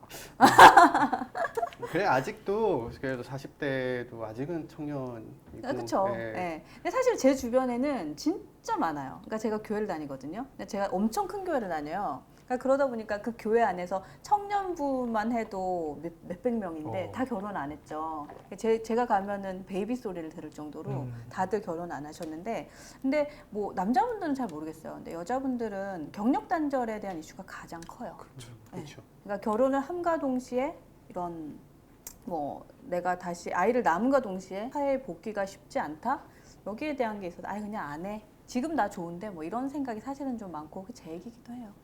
그래 아직도 그래도 40대도 아직은 청년이고. 그렇죠. 네. 네. 근데 사실 제 주변에는 진짜 많아요. 그러니까 제가 교회를 다니거든요. 근데 제가 엄청 큰 교회를 다녀요. 그러니까 그러다 보니까 그 교회 안에서 청년부만 해도 몇백 명인데 다 결혼 안 했죠. 제가 가면은 베이비 소리를 들을 정도로 다들 결혼 안 하셨는데, 근데 뭐 남자분들은 잘 모르겠어요. 근데 여자분들은 경력 단절에 대한 이슈가 가장 커요. 그렇죠. 네. 그렇죠. 그러니까 결혼을 함과 동시에 이런 뭐 내가 다시 아이를 낳음과 동시에 사회에 복귀가 쉽지 않다. 여기에 대한 게 있어서 아예 그냥 안 해. 지금 나 좋은데 뭐 이런 생각이 사실은 좀 많고 그 제 얘기기도 해요.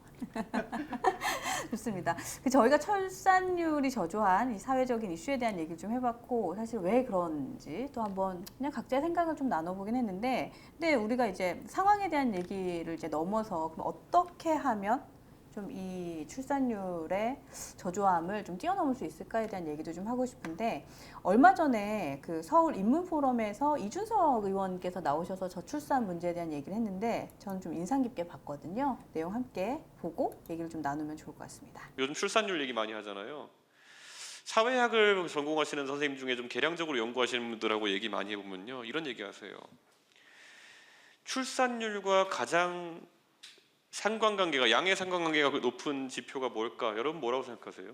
좋습니다. 저희가 출산율이 저조한 이 사회적인 이슈에 대한 얘기를 좀 해봤고 사실 왜 그런지 또 한번 그냥 각자의 생각을 좀 나눠보긴 했는데, 근데 우리가 이제 상황에 대한 얘기를 이제 넘어서 그럼 어떻게 하면 좀 이 출산율의 저조함을 좀 뛰어넘을 수 있을까에 대한 얘기도 좀 하고 싶은데, 얼마 전에 그 서울 인문포럼에서 이준석 의원께서 나오셔서 저출산 문제에 대한 얘기를 했는데 저는 좀 인상 깊게 봤거든요. 내용 함께 보고 얘기를 좀 나누면 좋을 것 같습니다. 요즘 출산율 얘기 많이 하잖아요. 사회학을 전공하시는 선생님 중에 좀 개량적으로 연구하시는 분들하고 얘기 많이 해보면요, 이런 얘기하세요. 출산율과 가장 상관관계가, 양의 상관관계가 높은 지표가 뭘까? 여러분 뭐라고 생각하세요?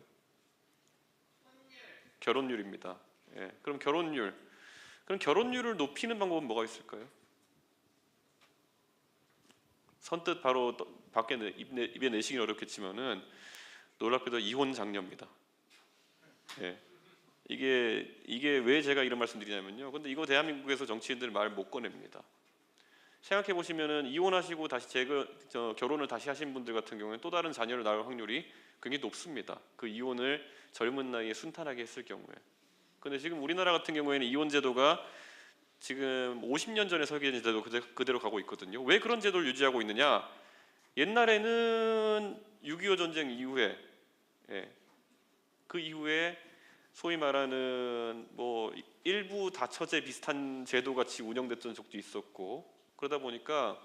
결혼율입니다. 예, 그럼 결혼율을 높이는 방법은 뭐가 있을까요? 선뜻 바로 밖에 입에 내시긴 어렵겠지만은 놀랍게도 이혼 장려입니다. 예, 이게 왜 제가 이런 말씀드리냐면요. 근데 이거 대한민국에서 정치인들 말 못 꺼냅니다. 생각해 보시면은 이혼하시고 다시 결혼을 다시 하신 분들 같은 경우에 또 다른 자녀를 낳을 확률이 굉장히 높습니다. 그 이혼을 젊은 나이에 순탄하게 했을 경우에. 근데 지금 우리나라 같은 경우에는 이혼 제도가 지금 50년 전에 설계된 제도 그대로 가고 있거든요. 왜 그런 제도를 유지하고 있느냐? 옛날에는 6.25 전쟁 이후에, 그 이후에 소위 말하는 뭐 일부 다처제 비슷한 제도 같이 운영됐던 적도 있었고, 그러다 보니까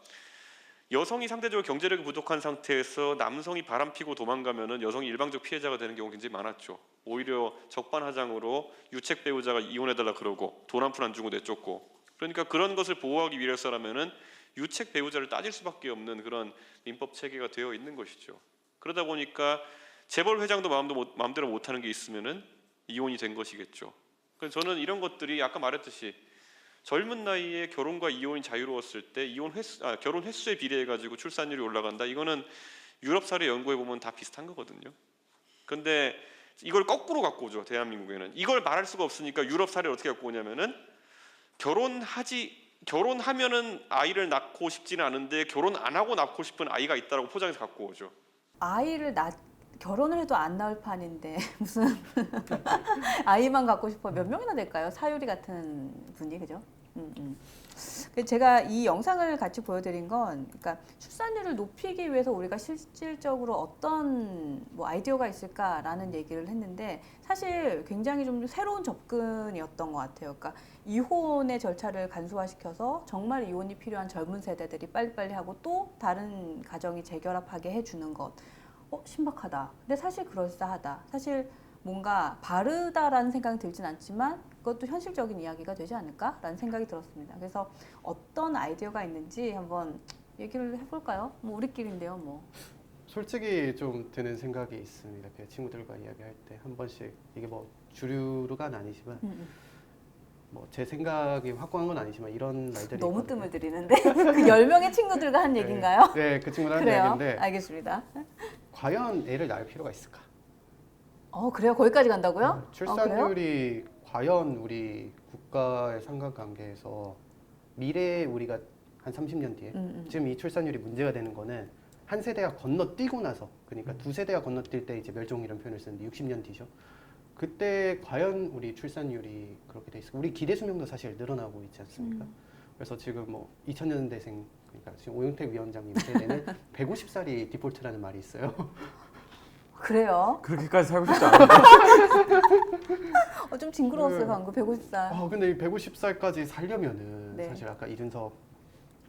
여성이 상대적으로 경제력이 부족한 상태에서 남성이 바람피고 도망가면은 여성이 일방적 피해자가 되는 경우가 굉장히 많았죠. 오히려 적반하장으로 유책 배우자가 이혼해달라 그러고 돈 한 푼 안 주고 내쫓고, 그러니까 그런 것을 보호하기 위해서라면은 유책 배우자를 따질 수밖에 없는 그런 민법 체계가 되어 있는 것이죠. 그러다 보니까 재벌 회장도 마음대로 못하는 게 있으면은 이혼이 된 것이겠죠. 그래서 저는 이런 것들이 아까 말했듯이 젊은 나이에 결혼과 이혼이 자유로웠을 때 결혼 횟수에 비례해 가지고 출산율이 올라간다. 이거는 유럽 사례 연구해 보면 다 비슷한 거거든요. 근데 이걸 거꾸로 갖고 오죠. 대한민국에는 이걸 말할 수가 없으니까 유럽 사례를 어떻게 갖고 오냐면은 결혼하면은 아이를 낳고 싶지는 않은데 결혼 안 하고 낳고 싶은 아이가 있다라고 포장해서 갖고 오죠. 결혼을 해도 안 나올 판인데 무슨 아이만 갖고 싶어. 몇 명이나 될까요? 사유리 같은 분이, 그죠? 제가 이 영상을 같이 보여드린 건, 그러니까 출산율을 높이기 위해서 우리가 실질적으로 어떤 뭐 아이디어가 있을까라는 얘기를 했는데, 사실 굉장히 좀 새로운 접근이었던 것 같아요. 그러니까 이혼의 절차를 간소화시켜서 정말 이혼이 필요한 젊은 세대들이 빨리빨리 하고 또 다른 가정이 재결합하게 해주는 것. 신박하다. 근데 사실 그럴싸하다. 사실 뭔가 바르다라는 생각이 들진 않지만 그것도 현실적인 이야기가 되지 않을까라는 생각이 들었습니다. 그래서 어떤 아이디어가 있는지 한번 얘기를 해볼까요? 뭐 우리끼리인데요, 뭐. 솔직히 좀 드는 생각이 있습니다. 그 친구들과 이야기할 때 한 번씩 이게 뭐 주류가 아니지만 뭐 제 생각이 확고한 건 아니지만 이런 말들이 너무 있거든요. 뜸을 들이는데 그 10명의 친구들과 한 얘기인가요? 네, 그 친구들 하는 그래요? 이야기인데 알겠습니다. 과연 애를 낳을 필요가 있을까? 그래요? 거기까지 간다고요? 그래요? 출산율이 과연 우리 국가의 상관관계에서 미래에 우리가 한 30년 뒤에 지금 이 출산율이 문제가 되는 거는 한 세대가 건너뛰고 나서 그러니까 두 세대가 건너뛸 때 이제 멸종 이런 표현을 쓰는데 60년 뒤죠. 그때 과연 우리 출산율이 그렇게 돼 있을까? 우리 기대 수명도 사실 늘어나고 있지 않습니까? 그래서 지금 뭐 2000년대생 그러니까 지금 오영택 위원장님 세대는 150살이 디폴트라는 말이 있어요. 그래요? 그렇게까지 살고 싶지 않은데. 좀 징그러웠어요, 네. 방금 150살. 근데 이 150살까지 살려면은 네. 사실 아까 이준석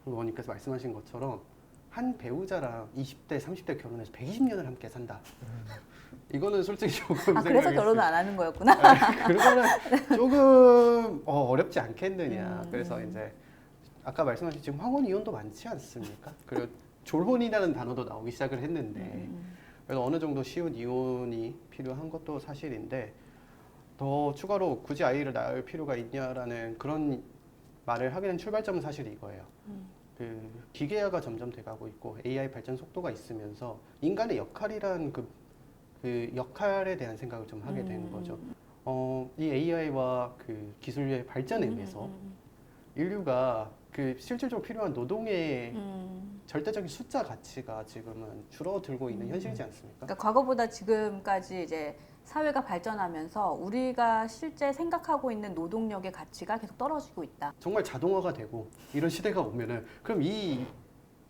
의원님께서 말씀하신 것처럼 한 배우자랑 20대, 30대 결혼해서 120년을 함께 산다. 이거는 솔직히 조금 그래서 생각이 결혼을 안 하는 거였구나. 그거는 조금 어렵지 않겠느냐. 그래서 이제 아까 말씀하신 지금 황혼 이혼도 많지 않습니까? 그리고 졸혼이라는 단어도 나오기 시작을 했는데 그래서 어느 정도 쉬운 이혼이 필요한 것도 사실인데 더 추가로 굳이 아이를 낳을 필요가 있냐라는 그런 말을 하게 된 출발점은 사실 이거예요. 그 기계화가 점점 돼가고 있고 AI 발전 속도가 있으면서 인간의 역할이란 그 역할에 대한 생각을 좀 하게 되는 거죠. 이 AI와 그 기술의 발전에 의해서 인류가 그 실질적으로 필요한 노동의 절대적인 숫자 가치가 지금은 줄어들고 있는 현실이지 않습니까? 그러니까 과거보다 지금까지 이제 사회가 발전하면서 우리가 실제 생각하고 있는 노동력의 가치가 계속 떨어지고 있다. 정말 자동화가 되고 이런 시대가 오면은 그럼 이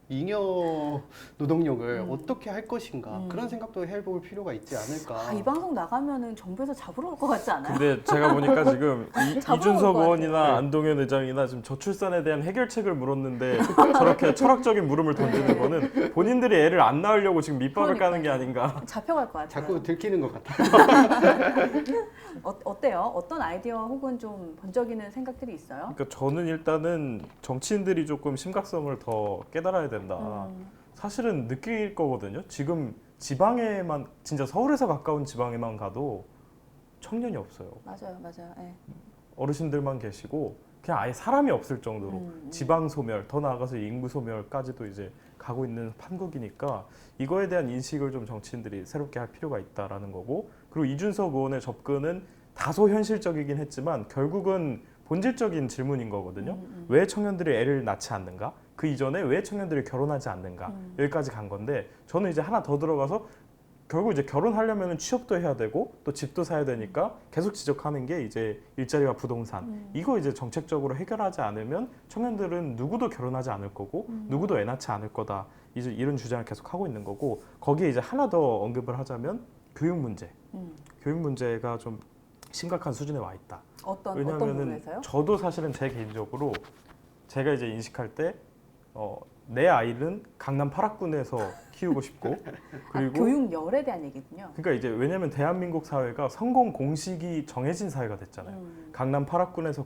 잉여 노동력을 어떻게 할 것인가 그런 생각도 해볼 필요가 있지 않을까. 이 방송 나가면은 정부에서 잡으러 올 것 같지 않아요? 근데 제가 보니까 지금 잡아먹을 이준석 것 의원이나 안동현 의장이나 지금 저출산에 대한 해결책을 물었는데 저렇게 철학적인 물음을 던지는 거는 본인들이 애를 안 낳으려고 지금 밑밥을 까는 게 아닌가. 잡혀갈 것 같아요. 자꾸 들키는 것 같아요. 어때요? 어떤 아이디어 혹은 좀 번쩍이는 생각들이 있어요? 그러니까 저는 일단은 정치인들이 조금 심각성을 더 깨달아야 된다. 사실은 느낄 거거든요. 지금 지방에만 진짜 서울에서 가까운 지방에만 가도 청년이 없어요. 맞아요, 맞아요. 네. 어르신들만 계시고 그냥 아예 사람이 없을 정도로 지방 소멸, 더 나아가서 인구 소멸까지도 이제 가고 있는 판국이니까 이거에 대한 인식을 좀 정치인들이 새롭게 할 필요가 있다라는 거고, 그리고 이준석 의원의 접근은 다소 현실적이긴 했지만 결국은 본질적인 질문인 거거든요. 왜 청년들이 애를 낳지 않는가? 그 이전에 왜 청년들이 결혼하지 않는가? 여기까지 간 건데 저는 이제 하나 더 들어가서 결국 이제 결혼하려면 취업도 해야 되고 또 집도 사야 되니까 계속 지적하는 게 이제 일자리와 부동산. 이거 이제 정책적으로 해결하지 않으면 청년들은 누구도 결혼하지 않을 거고 누구도 애 낳지 않을 거다. 이제 이런 주장을 계속 하고 있는 거고, 거기에 이제 하나 더 언급을 하자면 교육 문제. 교육 문제가 좀 심각한 수준에 와 있다. 어떤 왜냐하면은 부분에서요? 저도 사실은 제 개인적으로 제가 이제 인식할 때 내 아이는 강남 8학군에서 키우고 싶고, 그리고 교육열에 대한 얘기군요. 그러니까 이제 왜냐하면 대한민국 사회가 성공 공식이 정해진 사회가 됐잖아요. 강남 8학군에서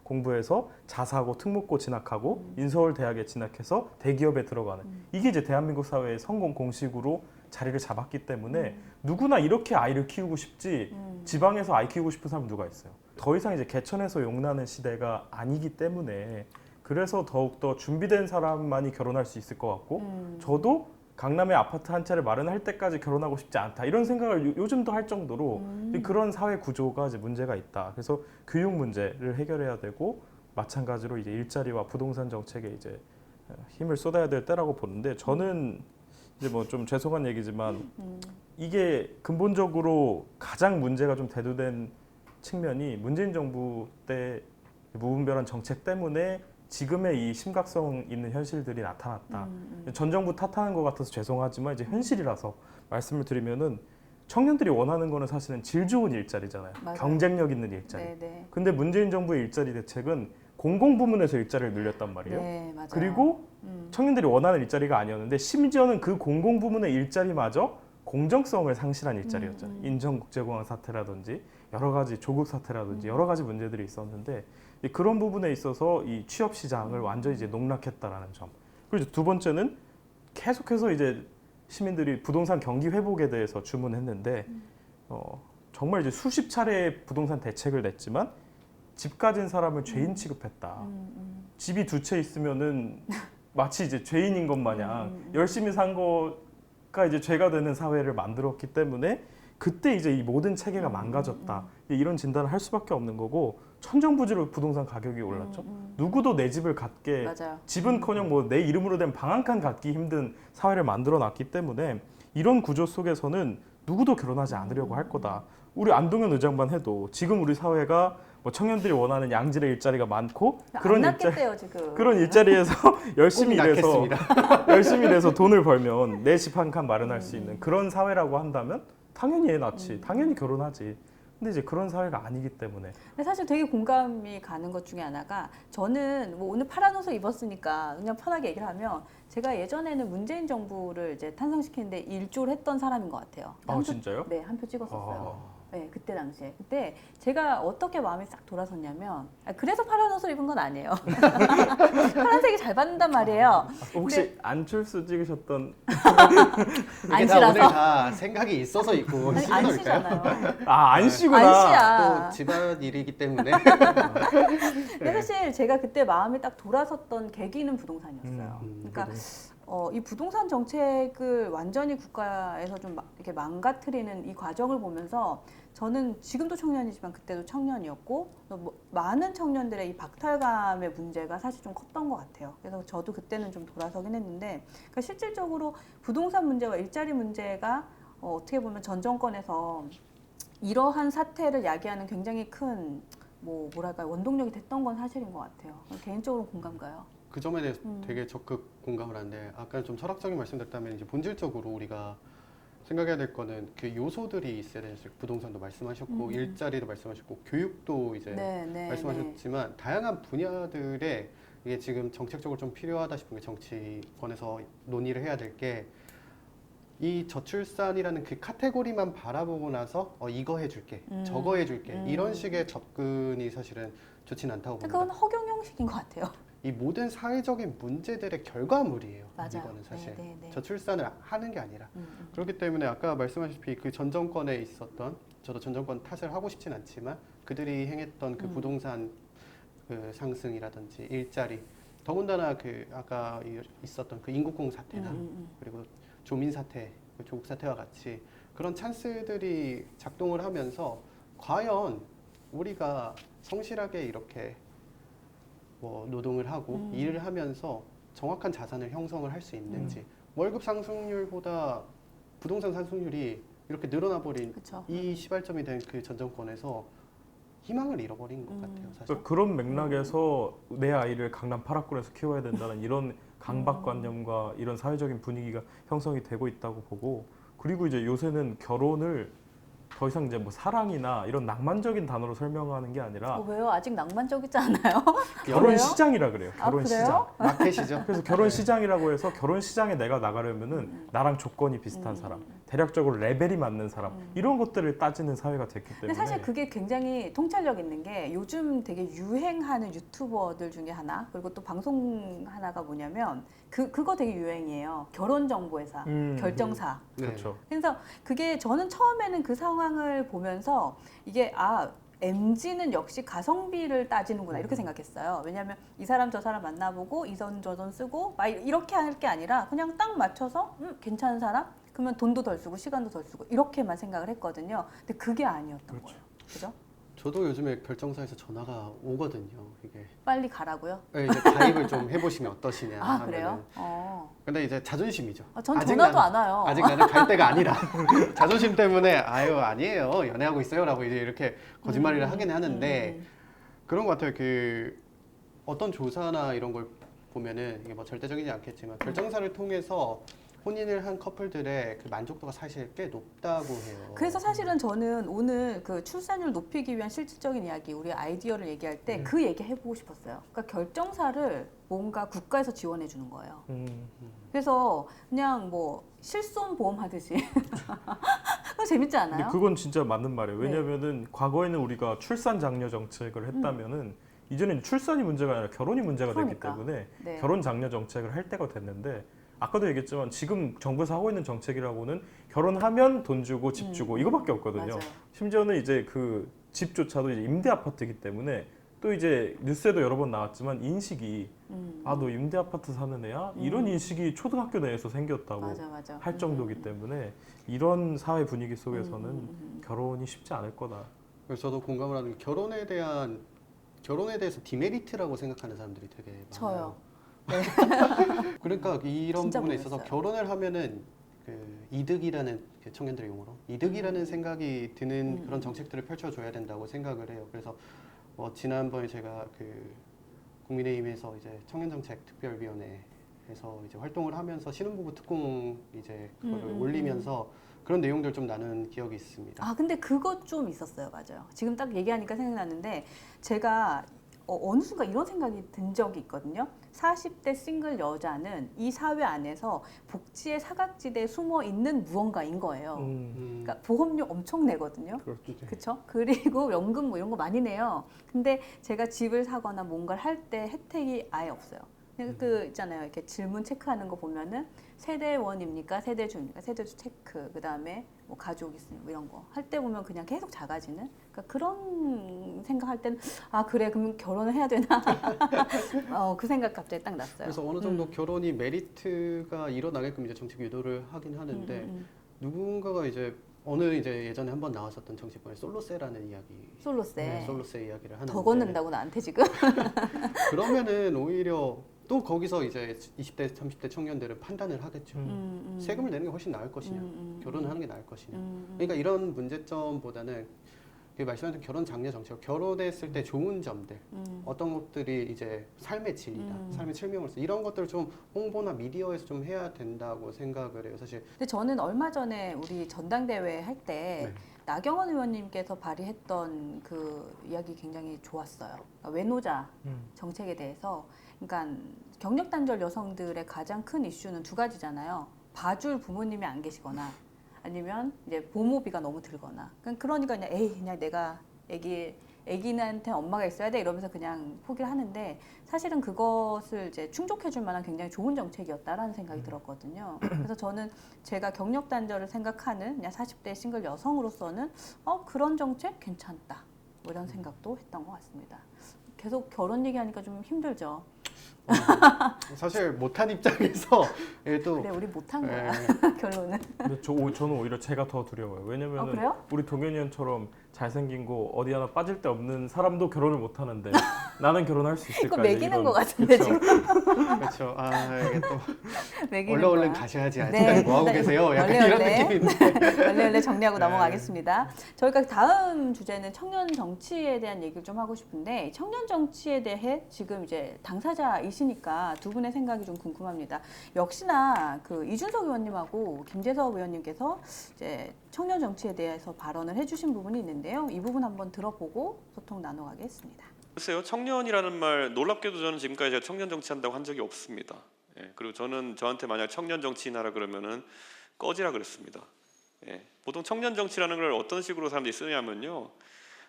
공부해서 자사고 특목고 진학하고 인서울 대학에 진학해서 대기업에 들어가는, 이게 이제 대한민국 사회의 성공 공식으로 자리를 잡았기 때문에 누구나 이렇게 아이를 키우고 싶지 지방에서 아이 키우고 싶은 사람 누가 있어요? 더 이상 이제 개천에서 용나는 시대가 아니기 때문에 그래서 더욱더 준비된 사람만이 결혼할 수 있을 것 같고, 저도 강남에 아파트 한 채를 마련할 때까지 결혼하고 싶지 않다 이런 생각을 요즘도 할 정도로 그런 사회 구조가 이제 문제가 있다. 그래서 교육 문제를 해결해야 되고, 마찬가지로 이제 일자리와 부동산 정책에 이제 힘을 쏟아야 될 때라고 보는데, 저는 이제 뭐 좀 죄송한 얘기지만 이게 근본적으로 가장 문제가 좀 대두된 측면이 문재인 정부 때 무분별한 정책 때문에 지금의 이 심각성 있는 현실들이 나타났다. 전 정부 탓하는 것 같아서 죄송하지만 이제 현실이라서 말씀을 드리면은 청년들이 원하는 거는 사실은 질 좋은 일자리잖아요. 맞아요. 경쟁력 있는 일자리. 네네. 근데 문재인 정부의 일자리 대책은 공공부문에서 일자리를 늘렸단 말이에요. 네, 맞아요. 그리고 청년들이 원하는 일자리가 아니었는데 심지어는 그 공공부문의 일자리마저 공정성을 상실한 일자리였잖아요. 인천국제공항 사태라든지 여러 가지 조국 사태라든지 여러 가지 문제들이 있었는데 그런 부분에 있어서 이 취업 시장을 완전히 이제 농락했다라는 점. 그리고 이제 두 번째는 계속해서 이제 시민들이 부동산 경기 회복에 대해서 주문했는데 정말 이제 수십 차례 부동산 대책을 냈지만 집 가진 사람을 죄인 취급했다. 집이 두 채 있으면은 마치 이제 죄인인 것 마냥 열심히 산 거가 이제 죄가 되는 사회를 만들었기 때문에 그때 이제 이 모든 체계가 망가졌다. 이런 진단을 할 수밖에 없는 거고 천정부지로 부동산 가격이 올랐죠. 누구도 내 집을 갖게 맞아요. 집은커녕 뭐 내 이름으로 된 방 한 칸 갖기 힘든 사회를 만들어 놨기 때문에 이런 구조 속에서는 누구도 결혼하지 않으려고 할 거다. 우리 안동현 의장만 해도 지금 우리 사회가 뭐 청년들이 원하는 양질의 일자리가 많고 안 낳겠대요 지금. 그런 일자리에서 열심히 꼭 일해서 낳겠습니다. 열심히 일해서 돈을 벌면 내 집 한 칸 마련할 수 있는 그런 사회라고 한다면 당연히 애 낳지, 당연히 결혼하지. 근데 이제 그런 사회가 아니기 때문에. 근데 사실 되게 공감이 가는 것 중에 하나가 저는 뭐 오늘 파란 옷을 입었으니까 그냥 편하게 얘기를 하면 제가 예전에는 문재인 정부를 이제 탄생시키는데 일조를 했던 사람인 것 같아요. 아 진짜요? 네, 한 표 찍었었어요. 네, 그때 당시에. 그때 제가 어떻게 마음이 싹 돌아섰냐면 그래서 파란 옷을 입은 건 아니에요. 파란색이 잘 받는단 말이에요. 혹시 안철수 찍으셨던 이게 다 오늘 다 생각이 있어서 있고 아니, 시간일까요? 안씨잖아요. 안씨구나. 안씨야. 또 집안 일이기 때문에 근데 사실 제가 그때 마음이 딱 돌아섰던 계기는 부동산이었어요. 그러니까 이 부동산 정책을 완전히 국가에서 좀 이렇게 망가뜨리는 이 과정을 보면서 저는 지금도 청년이지만 그때도 청년이었고 또 많은 청년들의 이 박탈감의 문제가 사실 좀 컸던 것 같아요. 그래서 저도 그때는 좀 돌아서긴 했는데 그러니까 실질적으로 부동산 문제와 일자리 문제가 어떻게 보면 전 정권에서 이러한 사태를 야기하는 굉장히 큰 뭐랄까요 원동력이 됐던 건 사실인 것 같아요. 개인적으로 공감 가요. 그 점에 대해서 되게 적극 공감을 하는데 아까 좀 철학적인 말씀드렸다면 이제 본질적으로 우리가 생각해야 될 거는 그 요소들이 있어야 되는 부동산도 말씀하셨고 일자리도 말씀하셨고 교육도 이제 말씀하셨지만 다양한 분야들에 이게 지금 정책적으로 좀 필요하다 싶은 게 정치권에서 논의를 해야 될 게 이 저출산이라는 그 카테고리만 바라보고 나서 이거 해줄게 저거 해줄게 이런 식의 접근이 사실은 좋진 않다고 봅니다. 그건 허경 형식인 것 같아요. 이 모든 사회적인 문제들의 결과물이에요. 맞아요. 이거는 사실 네. 저출산을 하는 게 아니라 그렇기 때문에 아까 말씀하셨다시피 그 전 정권에 있었던 저도 전 정권 탓을 하고 싶진 않지만 그들이 행했던 그 부동산 그 상승이라든지 일자리 더군다나 그 아까 있었던 그 인국공 사태나 그리고 조민 사태, 그 조국 사태와 같이 그런 찬스들이 작동을 하면서 과연 우리가 성실하게 이렇게 뭐 노동을 하고 일을 하면서 정확한 자산을 형성을 할 수 있는지 월급 상승률보다 부동산 상승률이 이렇게 늘어나 버린 그쵸. 이 시발점이 된 그 전 정권에서 희망을 잃어버린 것 같아요. 사실. 그러니까 그런 맥락에서 내 아이를 강남 8학군에서 키워야 된다는 이런 강박관념과 이런 사회적인 분위기가 형성이 되고 있다고 보고 그리고 이제 요새는 결혼을 더 이상 이제 뭐 사랑이나 이런 낭만적인 단어로 설명하는 게 아니라 왜요? 아직 낭만적이지 않아요? 결혼 그래요? 시장이라 그래요. 결혼 그래요? 시장. 마켓이죠. 그래서 결혼 시장이라고 해서 결혼 시장에 내가 나가려면은 나랑 조건이 비슷한 사람, 대략적으로 레벨이 맞는 사람 이런 것들을 따지는 사회가 됐기 때문에. 근데 사실 그게 굉장히 통찰력 있는 게 요즘 되게 유행하는 유튜버들 중에 하나 그리고 또 방송 하나가 뭐냐면 그거 되게 유행이에요. 결혼정보회사, 결정사. 그렇죠. 그래서 그게 저는 처음에는 그 상황을 보면서 이게 MZ는 역시 가성비를 따지는구나 이렇게 생각했어요. 왜냐하면 이 사람 저 사람 만나보고 이선 저선 쓰고 막 이렇게 할 게 아니라 그냥 딱 맞춰서 괜찮은 사람? 그러면 돈도 덜 쓰고 시간도 덜 쓰고 이렇게만 생각을 했거든요. 근데 그게 아니었던 거예요. 그죠? 저도 요즘에 결정사에서 전화가 오거든요. 이게 빨리 가라고요? 네, 이제 가입을 좀 해보시면 어떠시냐. 아 그래요? 근데 이제 자존심이죠. 전 전화도 안 와요. 아직 나는 갈 때가 아니라 자존심 때문에 아니에요 연애하고 있어요라고 이제 이렇게 거짓말을 하긴 하는데 그런 것 같아요. 그 어떤 조사나 이런 걸 보면은 이게 뭐 절대적이지 않겠지만 결정사를 통해서 혼인을 한 커플들의 그 만족도가 사실 꽤 높다고 해요. 그래서 사실은 저는 오늘 그 출산율 높이기 위한 실질적인 이야기, 우리 아이디어를 얘기할 때 그 얘기 해보고 싶었어요. 그러니까 결정사를 뭔가 국가에서 지원해 주는 거예요. 그래서 그냥 뭐 실손 보험 하듯이 그거 재밌지 근데 않아요? 그건 진짜 맞는 말이에요. 네. 왜냐면은 과거에는 우리가 출산 장려 정책을 했다면은 이제는 출산이 문제가 아니라 결혼이 문제가 그러니까. 됐기 때문에 네. 결혼 장려 정책을 할 때가 됐는데 아까도 얘기했지만 지금 정부에서 하고 있는 정책이라고는 결혼하면 돈 주고 집 주고 이거밖에 없거든요. 맞아요. 심지어는 이제 그 집조차도 이제 임대 아파트이기 때문에 또 이제 뉴스에도 여러 번 나왔지만 인식이 아 너 임대 아파트 사는 애야? 이런 인식이 초등학교 내에서 생겼다고 맞아. 할 정도이기 때문에 이런 사회 분위기 속에서는 결혼이 쉽지 않을 거다. 그래서 저도 공감을 하는 게 결혼에 대해서 디메리트라고 생각하는 사람들이 되게 많아요. 저요. 그러니까 이런 진짜 부분에 있어서 모르겠어요. 결혼을 하면은 그 이득이라는 그 청년들의 용어로 이득이라는 생각이 드는 그런 정책들을 펼쳐줘야 된다고 생각을 해요. 그래서 지난번에 제가 그 국민의힘에서 이제 청년정책특별위원회에서 이제 활동을 하면서 신혼부부 특공 이제 그거를 올리면서 그런 내용들 좀 나눈 기억이 있습니다. 아, 근데 그거 좀 있었어요. 맞아요. 지금 딱 얘기하니까 생각나는데 제가 어느 순간 이런 생각이 든 적이 있거든요. 40대 싱글 여자는 이 사회 안에서 복지의 사각지대에 숨어 있는 무언가인 거예요. 그러니까 보험료 엄청 내거든요. 그렇죠. 그렇죠? 그리고 연금 뭐 이런 거 많이 내요. 근데 제가 집을 사거나 뭔가를 할 때 혜택이 아예 없어요. 그 있잖아요. 이렇게 질문 체크하는 거 보면은 세대원입니까? 세대주입니까? 세대주 체크. 그다음에 뭐 가족 있으면 뭐 이런 거 할 때 보면 그냥 계속 작아지는. 그러니까 그런 생각할 때는 아 그래 그럼 결혼을 해야 되나? 그 생각 갑자기 딱 났어요. 그래서 어느 정도 결혼이 메리트가 일어나게끔 이제 정책 유도를 하긴 하는데 누군가가 이제 이제 예전에 한번 나왔었던 정치권에 솔로세라는 이야기, 솔로세. 네, 솔로세 이야기를 하는데 더 걷는다고 나한테 지금? 그러면은 오히려 또 거기서 이제 20대, 30대 청년들은 판단을 하겠죠. 세금을 내는 게 훨씬 나을 것이냐, 결혼을 하는 게 나을 것이냐. 그러니까 이런 문제점보다는 그 말씀하신 결혼 장려 정책, 결혼했을 때 좋은 점들, 어떤 것들이 이제 삶의 질이다, 삶의 칠명으로서 이런 것들을 좀 홍보나 미디어에서 좀 해야 된다고 생각을 해요. 사실 근데 저는 얼마 전에 우리 전당대회 할 때 네. 나경원 의원님께서 발의했던 그 이야기 굉장히 좋았어요. 그러니까 외노자 정책에 대해서, 그러니까 경력 단절 여성들의 가장 큰 이슈는 두 가지잖아요. 봐줄 부모님이 안 계시거나 아니면 이제 보모비가 너무 들거나. 그러니까 그냥 그냥 내가 애기한테 엄마가 있어야 돼 이러면서 그냥 포기를 하는데 사실은 그것을 이제 충족해줄 만한 굉장히 좋은 정책이었다라는 생각이 들었거든요. 그래서 저는 제가 경력 단절을 생각하는 그냥 40대 싱글 여성으로서는 그런 정책 괜찮다 뭐 이런 생각도 했던 것 같습니다. 계속 결혼 얘기하니까 좀 힘들죠. 사실 못한 입장에서 또 그래 우리 못한 거야 결론은. 근데 저는 오히려 제가 더 두려워요. 왜냐면 그래요? 우리 동현이 형처럼 잘생긴 거 어디 하나 빠질 데 없는 사람도 결혼을 못 하는데 나는 결혼할 수 있을까? 이거 매기는 것 같은데 지금. 그렇죠. 이게 또 매기는 얼른 거야. 가셔야지. 네, 아직까지 뭐 하고 일단 계세요? 약간 이런 느낌인데. 원래 정리하고 네. 넘어가겠습니다. 저희가 다음 주제는 청년 정치에 대한 얘기를 좀 하고 싶은데 청년 정치에 대해 지금 이제 당사자이시니까 두 분의 생각이 좀 궁금합니다. 역시나 그 이준석 의원님하고 김재섭 의원님께서 이제 청년 정치에 대해서 발언을 해주신 부분이 있는데요. 이 부분 한번 들어보고 소통 나눠가겠습니다. 글쎄요, 청년이라는 말 놀랍게도 저는 지금까지 제가 청년 정치한다고 한 적이 없습니다. 그리고 저는 저한테 만약 청년 정치인하라 그러면은 꺼지라 그랬습니다. 보통 청년 정치라는 걸 어떤 식으로 사람들이 쓰냐면요,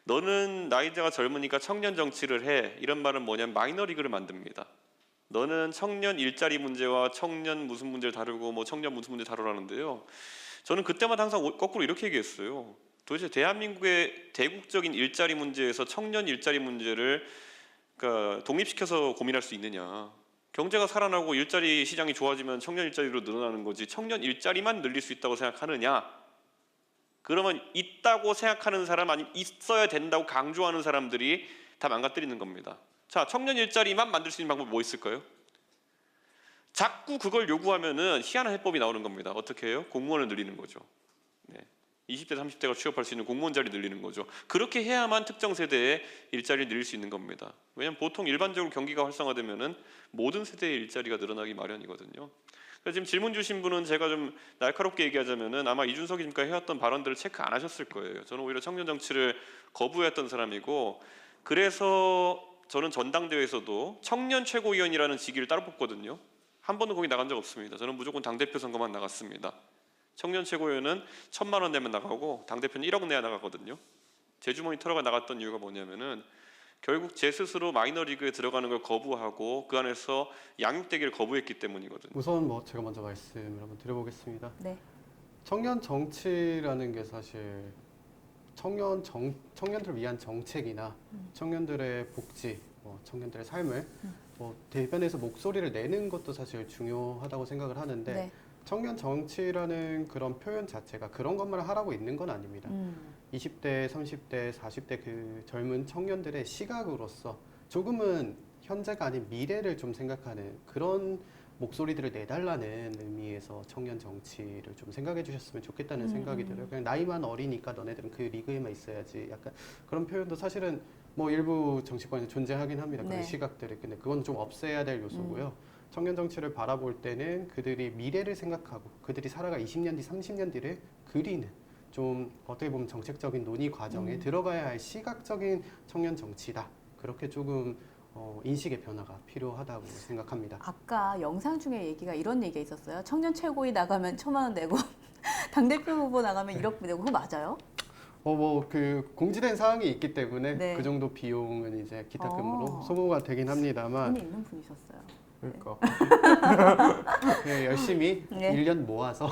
너는 나이대가 젊으니까 청년 정치를 해, 이런 말은 뭐냐면 마이너리그를 만듭니다. 너는 청년 일자리 문제와 청년 무슨 문제를 다루고 뭐 청년 무슨 문제 다루라는데요. 저는 그때마다 항상 거꾸로 이렇게 얘기했어요. 도대체 대한민국의 대국적인 일자리 문제에서 청년 일자리 문제를 그러니까 독립시켜서 고민할 수 있느냐. 경제가 살아나고 일자리 시장이 좋아지면 청년 일자리로 늘어나는 거지 청년 일자리만 늘릴 수 있다고 생각하느냐. 그러면 있다고 생각하는 사람 아니면 있어야 된다고 강조하는 사람들이 다 망가뜨리는 겁니다. 자, 청년 일자리만 만들 수 있는 방법이 뭐 있을까요? 자꾸 그걸 요구하면은 희한한 해법이 나오는 겁니다. 어떻게 해요? 공무원을 늘리는 거죠. 20대, 30대가 취업할 수 있는 공무원 자리 늘리는 거죠. 그렇게 해야만 특정 세대의 일자리를 늘릴 수 있는 겁니다. 왜냐하면 보통 일반적으로 경기가 활성화되면은 모든 세대의 일자리가 늘어나기 마련이거든요. 그래서 지금 질문 주신 분은 제가 좀 날카롭게 얘기하자면은 아마 이준석이 지금까지 해왔던 발언들을 체크 안 하셨을 거예요. 저는 오히려 청년 정치를 거부했던 사람이고, 그래서 저는 전당대회에서도 청년 최고위원이라는 직위를 따로 뽑거든요. 한 번도 거기 나간 적 없습니다. 저는 무조건 당대표 선거만 나갔습니다. 청년 최고위원은 1,000만 원 내면 나가고 당대표는 1억 내야 나가거든요. 제 주머니 털어가 나갔던 이유가 뭐냐면은 결국 제 스스로 마이너리그에 들어가는 걸 거부하고 그 안에서 양육되기를 거부했기 때문이거든요. 우선 뭐 제가 먼저 말씀을 한번 드려보겠습니다. 네. 청년 정치라는 게 사실 청년들을 위한 정책이나 청년들의 복지, 청년들의 삶을 대변해서 목소리를 내는 것도 사실 중요하다고 생각을 하는데 네. 청년 정치라는 그런 표현 자체가 그런 것만 하라고 있는 건 아닙니다. 20대, 30대, 40대 그 젊은 청년들의 시각으로서 조금은 현재가 아닌 미래를 좀 생각하는 그런 목소리들을 내달라는 의미에서 청년 정치를 좀 생각해 주셨으면 좋겠다는 생각이 들어요. 그냥 나이만 어리니까 너네들은 그 리그에만 있어야지. 약간 그런 표현도 사실은 뭐 일부 정치권에서 존재하긴 합니다. 그런 네. 시각들이. 근데 그건 좀 없애야 될 요소고요. 청년 정치를 바라볼 때는 그들이 미래를 생각하고 그들이 살아가 20년 뒤, 30년 뒤를 그리는 좀 어떻게 보면 정책적인 논의 과정에 들어가야 할 시각적인 청년 정치다. 그렇게 조금 인식의 변화가 필요하다고 생각합니다. 아까 영상 중에 이런 얘기가 있었어요. 청년 최고위 나가면 1,000만 원 내고 당대표 후보 나가면 1억 내고. 그거 맞아요? 뭐 그 공지된 사항이 있기 때문에 네. 그 정도 비용은 이제 기타금으로 소모가 되긴 합니다만 돈이 있는 분이셨어요. 그러니까 네, 열심히 네. 1년 모아서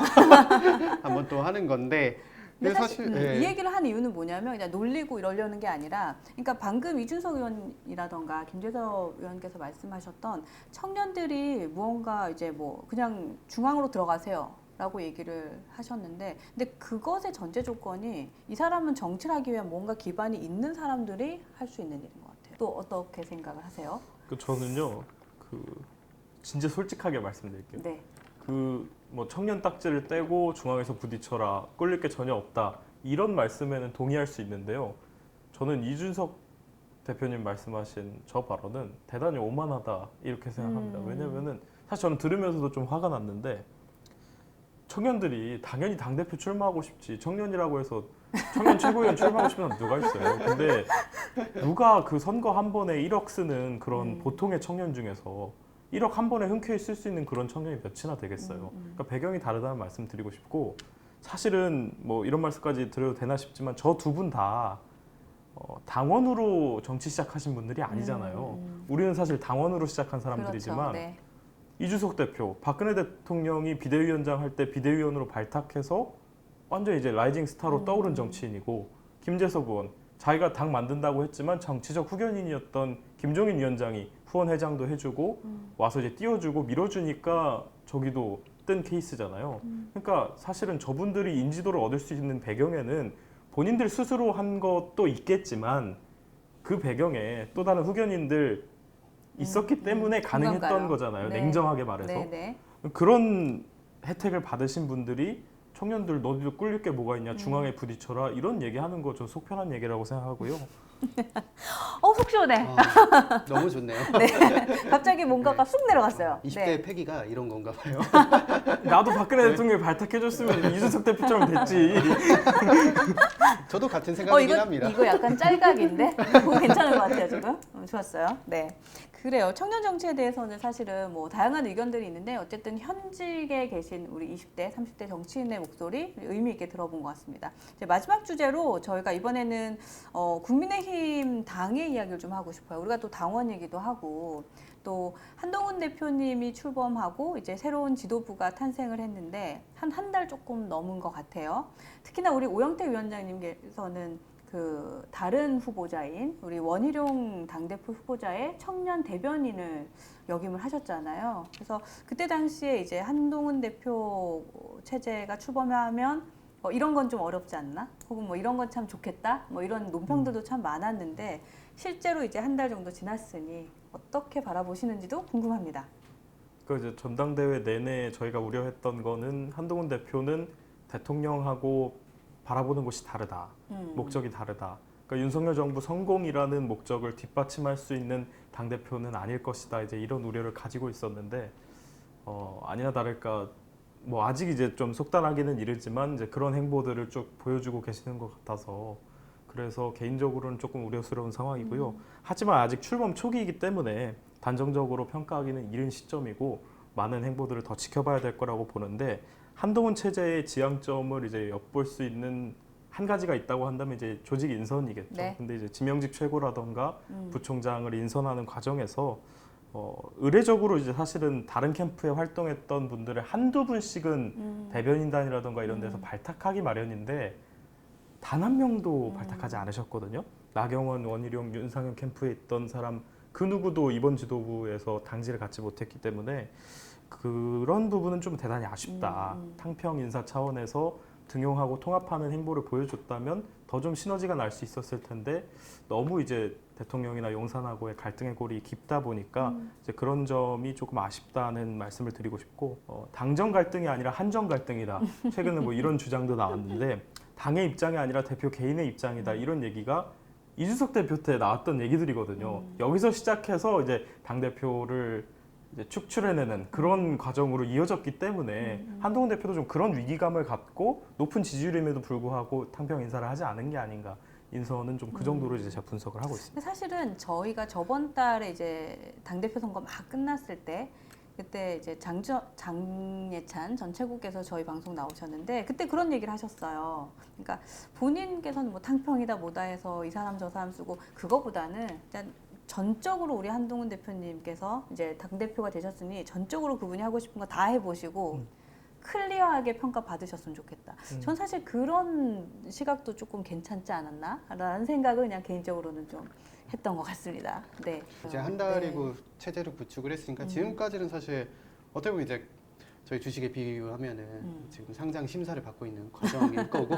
한번 또 하는 건데 근데 근데 사실 네. 이 얘기를 하는 이유는 뭐냐면 그냥 놀리고 이러려는 게 아니라, 그러니까 방금 이준석 의원이라던가 김재석 의원께서 말씀하셨던 청년들이 무언가 이제 뭐 그냥 중앙으로 들어가세요라고 얘기를 하셨는데, 근데 그것의 전제 조건이 이 사람은 정치를 하기 위한 뭔가 기반이 있는 사람들이 할 수 있는 일인 것 같아요. 또 어떻게 생각을 하세요? 저는요 진짜 솔직하게 말씀드릴게요. 네. 뭐 청년 딱지를 떼고 중앙에서 부딪혀라, 꿀릴 게 전혀 없다, 이런 말씀에는 동의할 수 있는데요. 저는 이준석 대표님 말씀하신 저 발언은 대단히 오만하다 이렇게 생각합니다. 왜냐면은 사실 저는 들으면서도 좀 화가 났는데, 청년들이 당연히 당대표 출마하고 싶지, 청년이라고 해서 청년 최고위원 출마하고 싶은 사람 누가 있어요. 근데 누가 그 선거 한 번에 1억 쓰는 그런 보통의 청년 중에서 1억 한 번에 흔쾌히 쓸 수 있는 그런 청년이 몇이나 되겠어요. 그러니까 배경이 다르다는 말씀 드리고 싶고, 사실은 뭐 이런 말씀까지 드려도 되나 싶지만 저 두 분 다 당원으로 정치 시작하신 분들이 아니잖아요. 우리는 사실 당원으로 시작한 사람들이지만 그렇죠. 네. 이준석 대표, 박근혜 대통령이 비대위원장 할 때 비대위원으로 발탁해서 완전 이제 라이징 스타로 떠오른 정치인이고, 김재석 의원, 자기가 당 만든다고 했지만 정치적 후견인이었던 김종인 위원장이 후원 회장도 해주고 와서 이제 띄워주고 밀어주니까 저기도 뜬 케이스잖아요. 그러니까 사실은 저분들이 인지도를 얻을 수 있는 배경에는 본인들 스스로 한 것도 있겠지만 그 배경에 또 다른 후견인들 있었기 때문에 가능했던 공감가요. 거잖아요. 네. 냉정하게 말해서. 네. 그런 혜택을 받으신 분들이 청년들 너희도 꿀릴 게 뭐가 있냐, 중앙에 부딪혀라, 이런 얘기하는 거 저 속편한 얘기라고 생각하고요. 속 시원해. 너무 좋네요. 네. 갑자기 뭔가가 쑥 내려갔어요. 20대 네. 패기가 이런 건가 봐요. 나도 박근혜 대통령이 발탁해줬으면 이준석 대표처럼 됐지. 저도 같은 생각이긴 합니다. 이거 약간 짤각인데? 그거 괜찮은 것 같아요, 지금. 좋았어요. 네. 그래요. 청년 정치에 대해서는 사실은 뭐 다양한 의견들이 있는데, 어쨌든 현직에 계신 우리 20대, 30대 정치인의 목소리 의미 있게 들어본 것 같습니다. 이제 마지막 주제로 저희가 이번에는 국민의힘 당의 이야기를 좀 하고 싶어요. 우리가 또 당원이기도 하고, 또 한동훈 대표님이 출범하고 이제 새로운 지도부가 탄생을 했는데 한 달 조금 넘은 것 같아요. 특히나 우리 오영태 위원장님께서는 그 다른 후보자인 우리 원희룡 당대표 후보자의 청년 대변인을 역임을 하셨잖아요. 그래서 그때 당시에 이제 한동훈 대표 체제가 출범하면 이런 건 좀 어렵지 않나? 혹은 뭐 이런 건 참 좋겠다? 뭐 이런 논평들도 참 많았는데, 실제로 이제 한 달 정도 지났으니 어떻게 바라보시는지도 궁금합니다. 그 이제 전당대회 내내 저희가 우려했던 거는 한동훈 대표는 대통령하고 바라보는 곳이 다르다, 목적이 다르다. 그러니까 윤석열 정부 성공이라는 목적을 뒷받침할 수 있는 당 대표는 아닐 것이다. 이제 이런 우려를 가지고 있었는데 아니나 다를까 뭐 아직 이제 좀 속단하기는 이르지만 이제 그런 행보들을 쭉 보여주고 계시는 것 같아서 그래서 개인적으로는 조금 우려스러운 상황이고요. 하지만 아직 출범 초기이기 때문에 단정적으로 평가하기는 이른 시점이고 많은 행보들을 더 지켜봐야 될 거라고 보는데 한동훈 체제의 지향점을 이제 엿볼 수 있는 한 가지가 있다고 한다면 이제 조직 인선이겠죠. 네. 근데 이제 지명직 최고라던가 부총장을 인선하는 과정에서 의례적으로 이제 사실은 다른 캠프에 활동했던 분들의 한두 분씩은 대변인단이라던가 이런 데서 발탁하기 마련인데 단 한 명도 발탁하지 않으셨거든요. 나경원, 원희룡, 윤상현 캠프에 있던 사람 그 누구도 이번 지도부에서 당지를 갖지 못했기 때문에 그런 부분은 좀 대단히 아쉽다. 탕평 인사 차원에서 등용하고 통합하는 행보를 보여줬다면 더 좀 시너지가 날 수 있었을 텐데 너무 이제 대통령이나 용산하고의 갈등의 골이 깊다 보니까 이제 그런 점이 조금 아쉽다는 말씀을 드리고 싶고 당정 갈등이 아니라 한정 갈등이다. 최근에 뭐 이런 주장도 나왔는데 당의 입장이 아니라 대표 개인의 입장이다. 이런 얘기가 이준석 대표 때 나왔던 얘기들이거든요. 여기서 시작해서 이제 당 대표를 이제 축출해내는 그런 과정으로 이어졌기 때문에 한동훈 대표도 좀 그런 위기감을 갖고 높은 지지율임에도 불구하고 탕평 인사를 하지 않은 게 아닌가. 인선은 좀 그 정도로 이제 제가 분석을 하고 있습니다. 사실은 저희가 저번 달에 이제 당대표 선거 막 끝났을 때 그때 이제 장예찬 전 최고께서 저희 방송 나오셨는데 그때 그런 얘기를 하셨어요. 그러니까 본인께서는 뭐 탕평이다 뭐다 해서 이 사람 저 사람 쓰고 그거보다는 일단 전적으로 우리 한동훈 대표님께서 이제 당대표가 되셨으니 전적으로 그분이 하고 싶은 거 다 해보시고 클리어하게 평가받으셨으면 좋겠다. 전 사실 그런 시각도 조금 괜찮지 않았나라는 생각을 그냥 개인적으로는 좀 했던 것 같습니다. 네. 이제 한 달이고 체제를 구축을 했으니까 지금까지는 사실 어떻게 보면 이제 저희 주식에 비유하면은 지금 상장 심사를 받고 있는 과정일 거고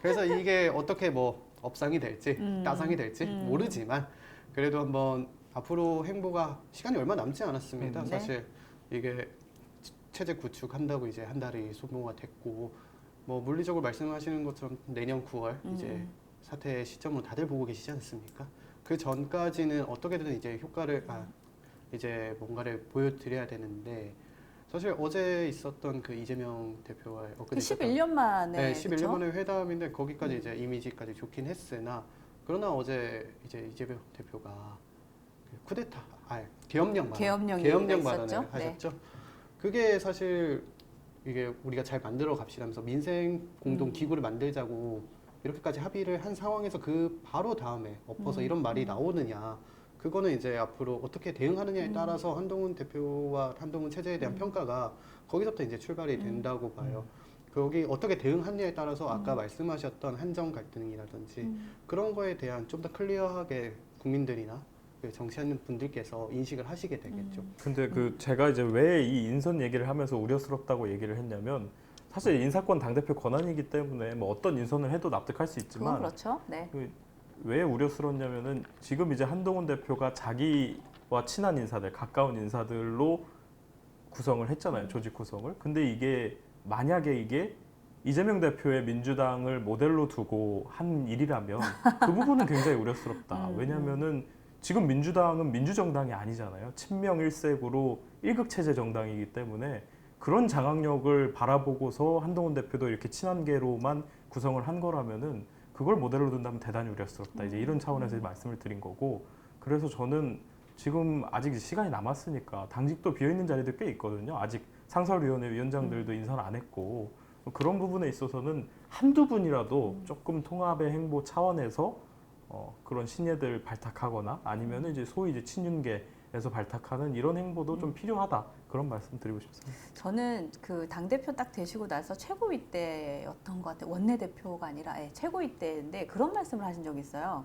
그래서 이게 어떻게 뭐 업상이 될지 따상이 될지 모르지만 그래도 한번 앞으로 행보가 시간이 얼마 남지 않았습니다. 네. 사실 이게 체제 구축한다고 이제 한 달이 소모가 됐고 뭐 물리적으로 말씀하시는 것처럼 내년 9월 이제 사퇴 시점으로 다들 보고 계시지 않습니까? 그 전까지는 어떻게든 이제 효과를 이제 뭔가를 보여드려야 되는데 사실 어제 있었던 그 이재명 대표와의 그 11년 만에 네, 11년 그쵸? 만에 회담인데 거기까지 이제 이미지까지 좋긴 했으나 그러나 어제 이제 이재명 대표가 그 쿠데타, 계엄령 계엄령 발언을 있었죠? 하셨죠. 그게 사실 이게 우리가 잘 만들어 갑시다면서 민생 공동 기구를 만들자고 이렇게까지 합의를 한 상황에서 그 바로 다음에 엎어서 이런 말이 나오느냐. 그거는 이제 앞으로 어떻게 대응하느냐에 따라서 한동훈 대표와 한동훈 체제에 대한 평가가 거기서부터 이제 출발이 된다고 봐요. 거기 어떻게 대응하느냐에 따라서 아까 말씀하셨던 한정 갈등이라든지 그런 거에 대한 좀 더 클리어하게 국민들이나 그 정치하는 분들께서 인식을 하시게 되겠죠. 근데 그 제가 이제 왜 이 인선 얘기를 하면서 우려스럽다고 얘기를 했냐면 사실 인사권 당대표 권한이기 때문에 뭐 어떤 인선을 해도 납득할 수 그건 있지만 그렇죠. 네. 왜 우려스럽냐면은 지금 이제 한동훈 대표가 자기와 친한 인사들, 가까운 인사들로 구성을 했잖아요. 조직 구성을. 근데 이게 만약에 이게 이재명 대표의 민주당을 모델로 두고 한 일이라면 그 부분은 굉장히 우려스럽다. 왜냐면은 지금 민주당은 민주정당이 아니잖아요. 친명 일색으로 일극체제 정당이기 때문에 그런 장악력을 바라보고서 한동훈 대표도 이렇게 친한계로만 구성을 한 거라면은 그걸 모델로 둔다면 대단히 우려스럽다. 이제 이런 차원에서 말씀을 드린 거고 그래서 저는 지금 아직 시간이 남았으니까 당직도 비어있는 자리들 꽤 있거든요. 아직 상설위원회 위원장들도 인선 안 했고 그런 부분에 있어서는 한두 분이라도 조금 통합의 행보 차원에서 그런 신예들 발탁하거나 아니면 이제 소위 이제 친윤계에서 발탁하는 이런 행보도 좀 필요하다 그런 말씀 드리고 싶습니다. 저는 그 당대표 딱 되시고 나서 최고위 때였던 것 같아요. 원내대표가 아니라 최고위 때인데 그런 말씀을 하신 적이 있어요.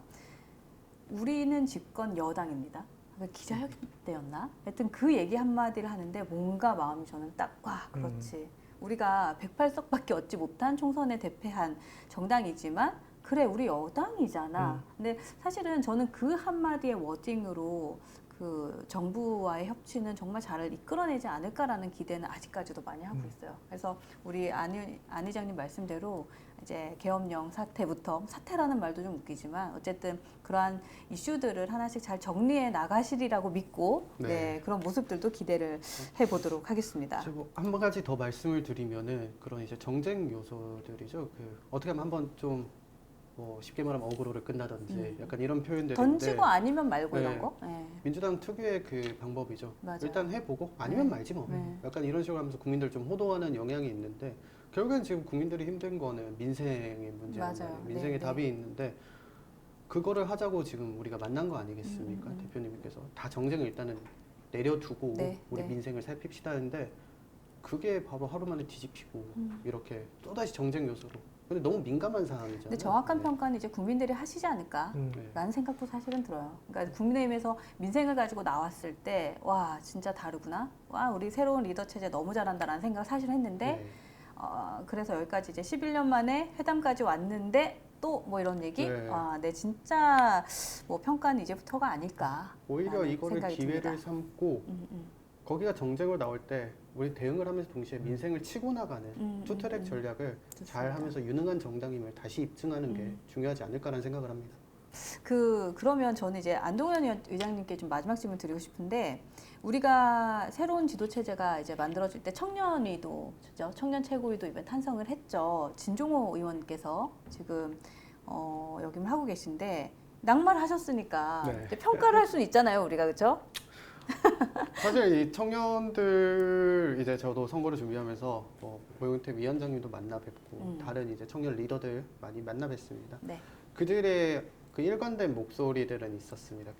우리는 집권 여당입니다. 기자회견 때였나? 하여튼 그 얘기 한마디를 하는데 뭔가 마음이 저는 딱 와 그렇지. 우리가 108석밖에 얻지 못한 총선에 대패한 정당이지만 그래 우리 여당이잖아. 근데 사실은 저는 그 한마디의 워딩으로 그 정부와의 협치는 정말 잘 이끌어내지 않을까라는 기대는 아직까지도 많이 하고 있어요. 그래서 우리 안 의장님 말씀대로 이제 계엄령 사태부터 사태라는 말도 좀 웃기지만 어쨌든 그러한 이슈들을 하나씩 잘 정리해 나가시리라고 믿고 네. 네, 그런 모습들도 기대를 해보도록 하겠습니다. 그리고 한 가지 더 말씀을 드리면은 그런 이제 정쟁 요소들이죠. 그 어떻게 하면 한번 좀 뭐 쉽게 말하면 어그로를 끝나든지 약간 이런 표현들인데 던지고 아니면 말고 네. 이런 거. 네. 민주당 특유의 그 방법이죠. 맞아요. 일단 해보고 아니면 말지 뭐. 네. 약간 이런 식으로 하면서 국민들 좀 호도하는 영향이 있는데 결국엔 지금 국민들이 힘든 거는 민생의 문제란 맞아요. 말이에요. 민생의 네, 답이 있는데 그거를 하자고 지금 우리가 만난 거 아니겠습니까? 대표님께서 다 정쟁을 일단은 내려두고 네, 우리 네. 민생을 살핍시다 하는데 그게 바로 하루 만에 뒤집히고 이렇게 또다시 정쟁 요소로. 근데 너무 민감한 상황이잖아요. 근데 정확한 네. 평가는 이제 국민들이 하시지 않을까라는 네. 생각도 사실은 들어요. 그러니까 국민의힘에서 민생을 가지고 나왔을 때 와 진짜 다르구나. 와 우리 새로운 리더 체제 너무 잘한다라는 생각 사실 했는데 네. 그래서 여기까지 이제 11년 만에 회담까지 왔는데 또 뭐 이런 얘기. 네. 네 진짜 뭐 평가는 이제부터가 아닐까. 오히려 이거를 생각이 기회를 듭니다. 삼고 거기가 정쟁으로 나올 때 우리 대응을 하면서 동시에 민생을 치고 나가는 투트랙 전략을 잘 하면서 유능한 정당임을 다시 입증하는 게 중요하지 않을까라는 생각을 합니다. 그러면 저는 이제 안동현 의장님께 좀 마지막 질문 드리고 싶은데 우리가 새로운 지도 체제가 이제 만들어질 때 청년위도 청년 최고위도 이번에 탄성을 했죠. 진종호 의원께서 지금 역임을 하고 계신데 낙마하셨으니까 네. 이제 평가를 할 수는 있잖아요, 우리가 그렇죠? 사실 이 청년들 이제 저도 선거를 준비하면서 고용태 위원장님도 만나 뵙고 다른 이제 청년 리더들 많이 만나 뵀습니다. 네. 그들의 그 일관된 목소리들은 있었습니다.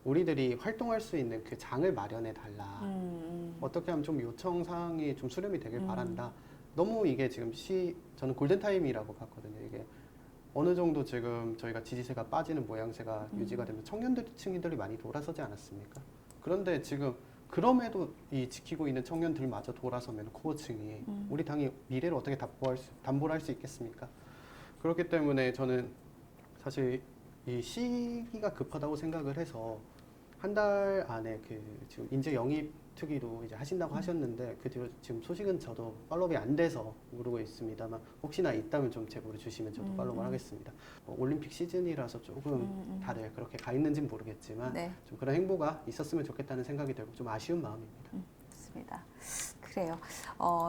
우리들이 활동할 수 있는 그 장을 마련해 달라. 어떻게 하면 좀 요청 사항이 좀 수렴이 되길 바란다. 너무 이게 지금 저는 골든 타임이라고 봤거든요. 이게 어느 정도 지금 저희가 지지세가 빠지는 모양새가 유지가 되면 청년층들이 많이 돌아서지 않았습니까? 그런데 지금 그럼에도 이 지키고 있는 청년들마저 돌아서면 코어층이 우리 당이 미래를 어떻게 담보를 할 수 있겠습니까? 그렇기 때문에 저는 사실 이 시기가 급하다고 생각을 해서 한 달 안에 지금 인재 영입 특위도 이제 하신다고 하셨는데 그 뒤로 지금 소식은 저도 팔로우가 안 돼서 모르고 있습니다만 혹시나 있다면 좀 제보를 주시면 저도 팔로우를 하겠습니다. 올림픽 시즌이라서 조금 다들 그렇게 가 있는지는 모르겠지만 네. 좀 그런 행보가 있었으면 좋겠다는 생각이 들고 좀 아쉬운 마음입니다. 좋습니다. 그래요.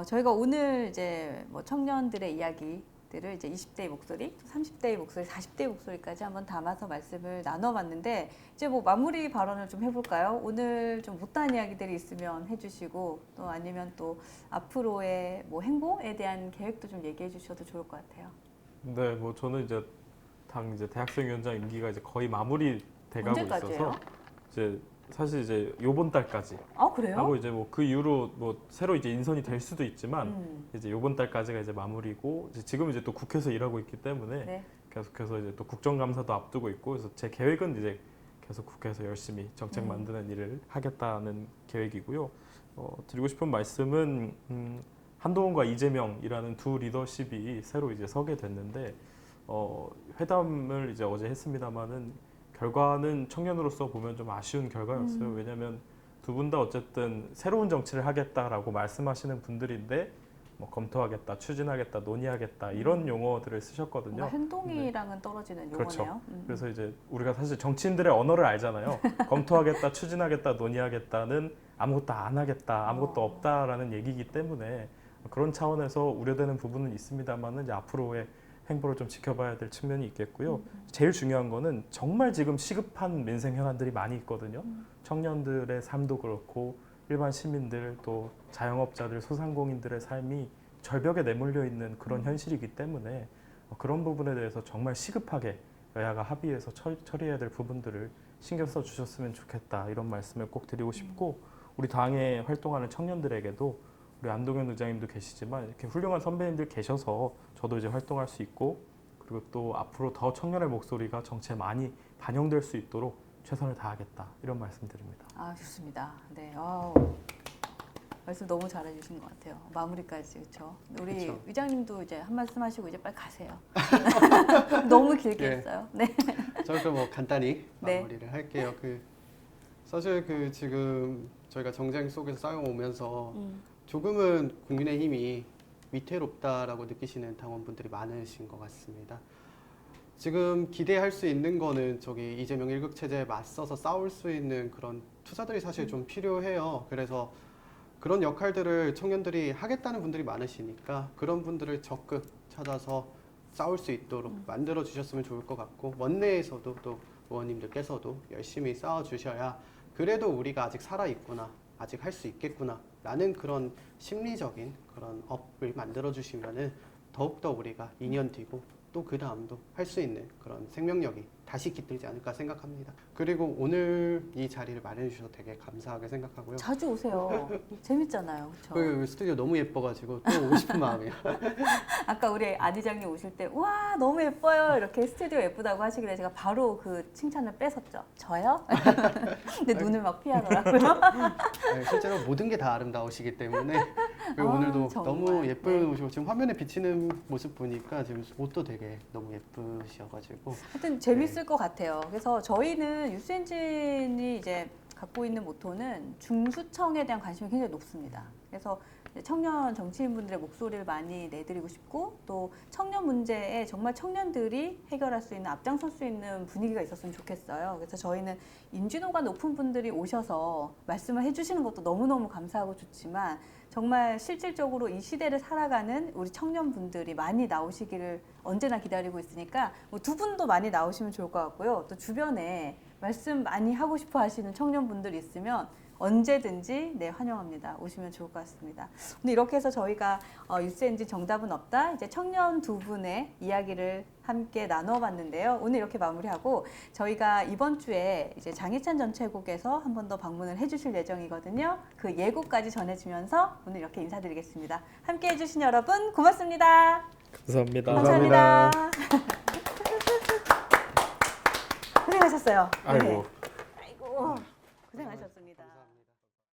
저희가 오늘 이제 뭐 청년들의 이야기들을 이제 20대의 목소리, 30대의 목소리, 40대의 목소리까지 한번 담아서 말씀을 나눠봤는데 이제 뭐 마무리 발언을 좀 해볼까요? 오늘 좀 못다한 이야기들이 있으면 해주시고 또 아니면 또 앞으로의 뭐 행보에 대한 계획도 좀 얘기해 주셔도 좋을 것 같아요. 네, 뭐 저는 이제 이제 대학생 위원장 임기가 이제 거의 마무리 돼가고 언제까지예요? 있어서 이제 사실 이제 요번 달까지 그래요? 하고 이제 뭐 그 이후로 뭐 새로 이제 인선이 될 수도 있지만 이제 요번 달까지가 이제 마무리고 이제 지금 이제 또 국회에서 일하고 있기 때문에 네. 계속해서 이제 또 국정감사도 앞두고 있고 그래서 제 계획은 이제 계속 국회에서 열심히 정책 만드는 일을 하겠다는 계획이고요. 드리고 싶은 말씀은 한동훈과 이재명이라는 두 리더십이 새로 이제 서게 됐는데 회담을 이제 어제 했습니다마는 결과는 청년으로서 보면 좀 아쉬운 결과였어요. 왜냐하면 두 분 다 어쨌든 새로운 정치를 하겠다라고 말씀하시는 분들인데 뭐 검토하겠다, 추진하겠다, 논의하겠다 이런 용어들을 쓰셨거든요. 뭔가 행동이랑은 떨어지는 용어네요. 그렇죠. 그래서 이제 우리가 사실 정치인들의 언어를 알잖아요. 검토하겠다, 추진하겠다, 논의하겠다는 아무것도 안 하겠다, 아무것도 없다라는 얘기이기 때문에 그런 차원에서 우려되는 부분은 있습니다만은 이제 앞으로의 행보를 좀 지켜봐야 될 측면이 있겠고요. 제일 중요한 거는 정말 지금 시급한 민생 현안들이 많이 있거든요. 청년들의 삶도 그렇고 일반 시민들 또 자영업자들, 소상공인들의 삶이 절벽에 내몰려 있는 그런 현실이기 때문에 그런 부분에 대해서 정말 시급하게 여야가 합의해서 처리해야 될 부분들을 신경 써 주셨으면 좋겠다 이런 말씀을 꼭 드리고 싶고 우리 당에 활동하는 청년들에게도 우리 안동현 의장님도 계시지만 이렇게 훌륭한 선배님들 계셔서 저도 이제 활동할 수 있고 그리고 또 앞으로 더 청년의 목소리가 정치에 많이 반영될 수 있도록 최선을 다하겠다 이런 말씀드립니다. 좋습니다. 네, 말씀 너무 잘해주신 것 같아요. 마무리까지 그렇죠. 우리 그쵸. 의장님도 이제 한 말씀 하시고 이제 빨리 가세요. 너무 길게 네. 했어요. 네. 저도 뭐 간단히 네. 마무리를 할게요. 사실 지금 저희가 정쟁 속에서 쌓여오면서 조금은 국민의힘이 위태롭다라고 느끼시는 당원분들이 많으신 것 같습니다. 지금 기대할 수 있는 거는 저기 이재명 1급 체제에 맞서서 싸울 수 있는 그런 투자들이 사실 좀 필요해요. 그래서 그런 역할들을 청년들이 하겠다는 분들이 많으시니까 그런 분들을 적극 찾아서 싸울 수 있도록 만들어 주셨으면 좋을 것 같고, 원내에서도 또 의원님들께서도 열심히 싸워 주셔야 그래도 우리가 아직 살아 있구나, 아직 할 수 있겠구나 라는 그런 심리적인 그런 업을 만들어 주시면은 더욱더 우리가 2년 뒤고 또 그 다음도 할 수 있는 그런 생명력이 다시 깃들지 않을까 생각합니다. 그리고 오늘 이 자리를 마련해 주셔서 되게 감사하게 생각하고요. 자주 오세요. 재밌잖아요. 그렇죠? 그 스튜디오 너무 예뻐가지고 또 오고 싶은 마음이에요. 아까 우리 안 의장님 오실 때 와 너무 예뻐요 이렇게 스튜디오 예쁘다고 하시길래 제가 바로 그 칭찬을 뺏었죠. 저요? 근데 눈을 막 피하더라고요. 네, 실제로 모든 게 다 아름다우시기 때문에 그리고 아, 오늘도 정말. 너무 예쁜 네. 옷이고 지금 화면에 비치는 모습 보니까 지금 옷도 되게 너무 예쁘셔가지고 하여튼 재밌을 것 같아요. 그래서 저희는 뉴스엔진이 이제 갖고 있는 모토는 중수청에 대한 관심이 굉장히 높습니다. 그래서 청년 정치인분들의 목소리를 많이 내드리고 싶고 또 청년 문제에 정말 청년들이 해결할 수 있는 앞장설 수 있는 분위기가 있었으면 좋겠어요. 그래서 저희는 인지도가 높은 분들이 오셔서 말씀을 해주시는 것도 너무너무 감사하고 좋지만 정말 실질적으로 이 시대를 살아가는 우리 청년분들이 많이 나오시기를 언제나 기다리고 있으니까 뭐 두 분도 많이 나오시면 좋을 것 같고요. 또 주변에 말씀 많이 하고 싶어 하시는 청년분들 있으면 언제든지 네 환영합니다. 오시면 좋을 것 같습니다. 오늘 이렇게 해서 저희가 뉴스엔진 정답은 없다. 이제 청년 두 분의 이야기를 함께 나눠봤는데요. 오늘 이렇게 마무리하고 저희가 이번 주에 이제 장희찬 전 최고께서 한 번 더 방문을 해주실 예정이거든요. 그 예고까지 전해주면서 오늘 이렇게 인사드리겠습니다. 함께 해주신 여러분 고맙습니다. 감사합니다. 감사합니다. 고생하셨어요. 아이고. 네. 아이고.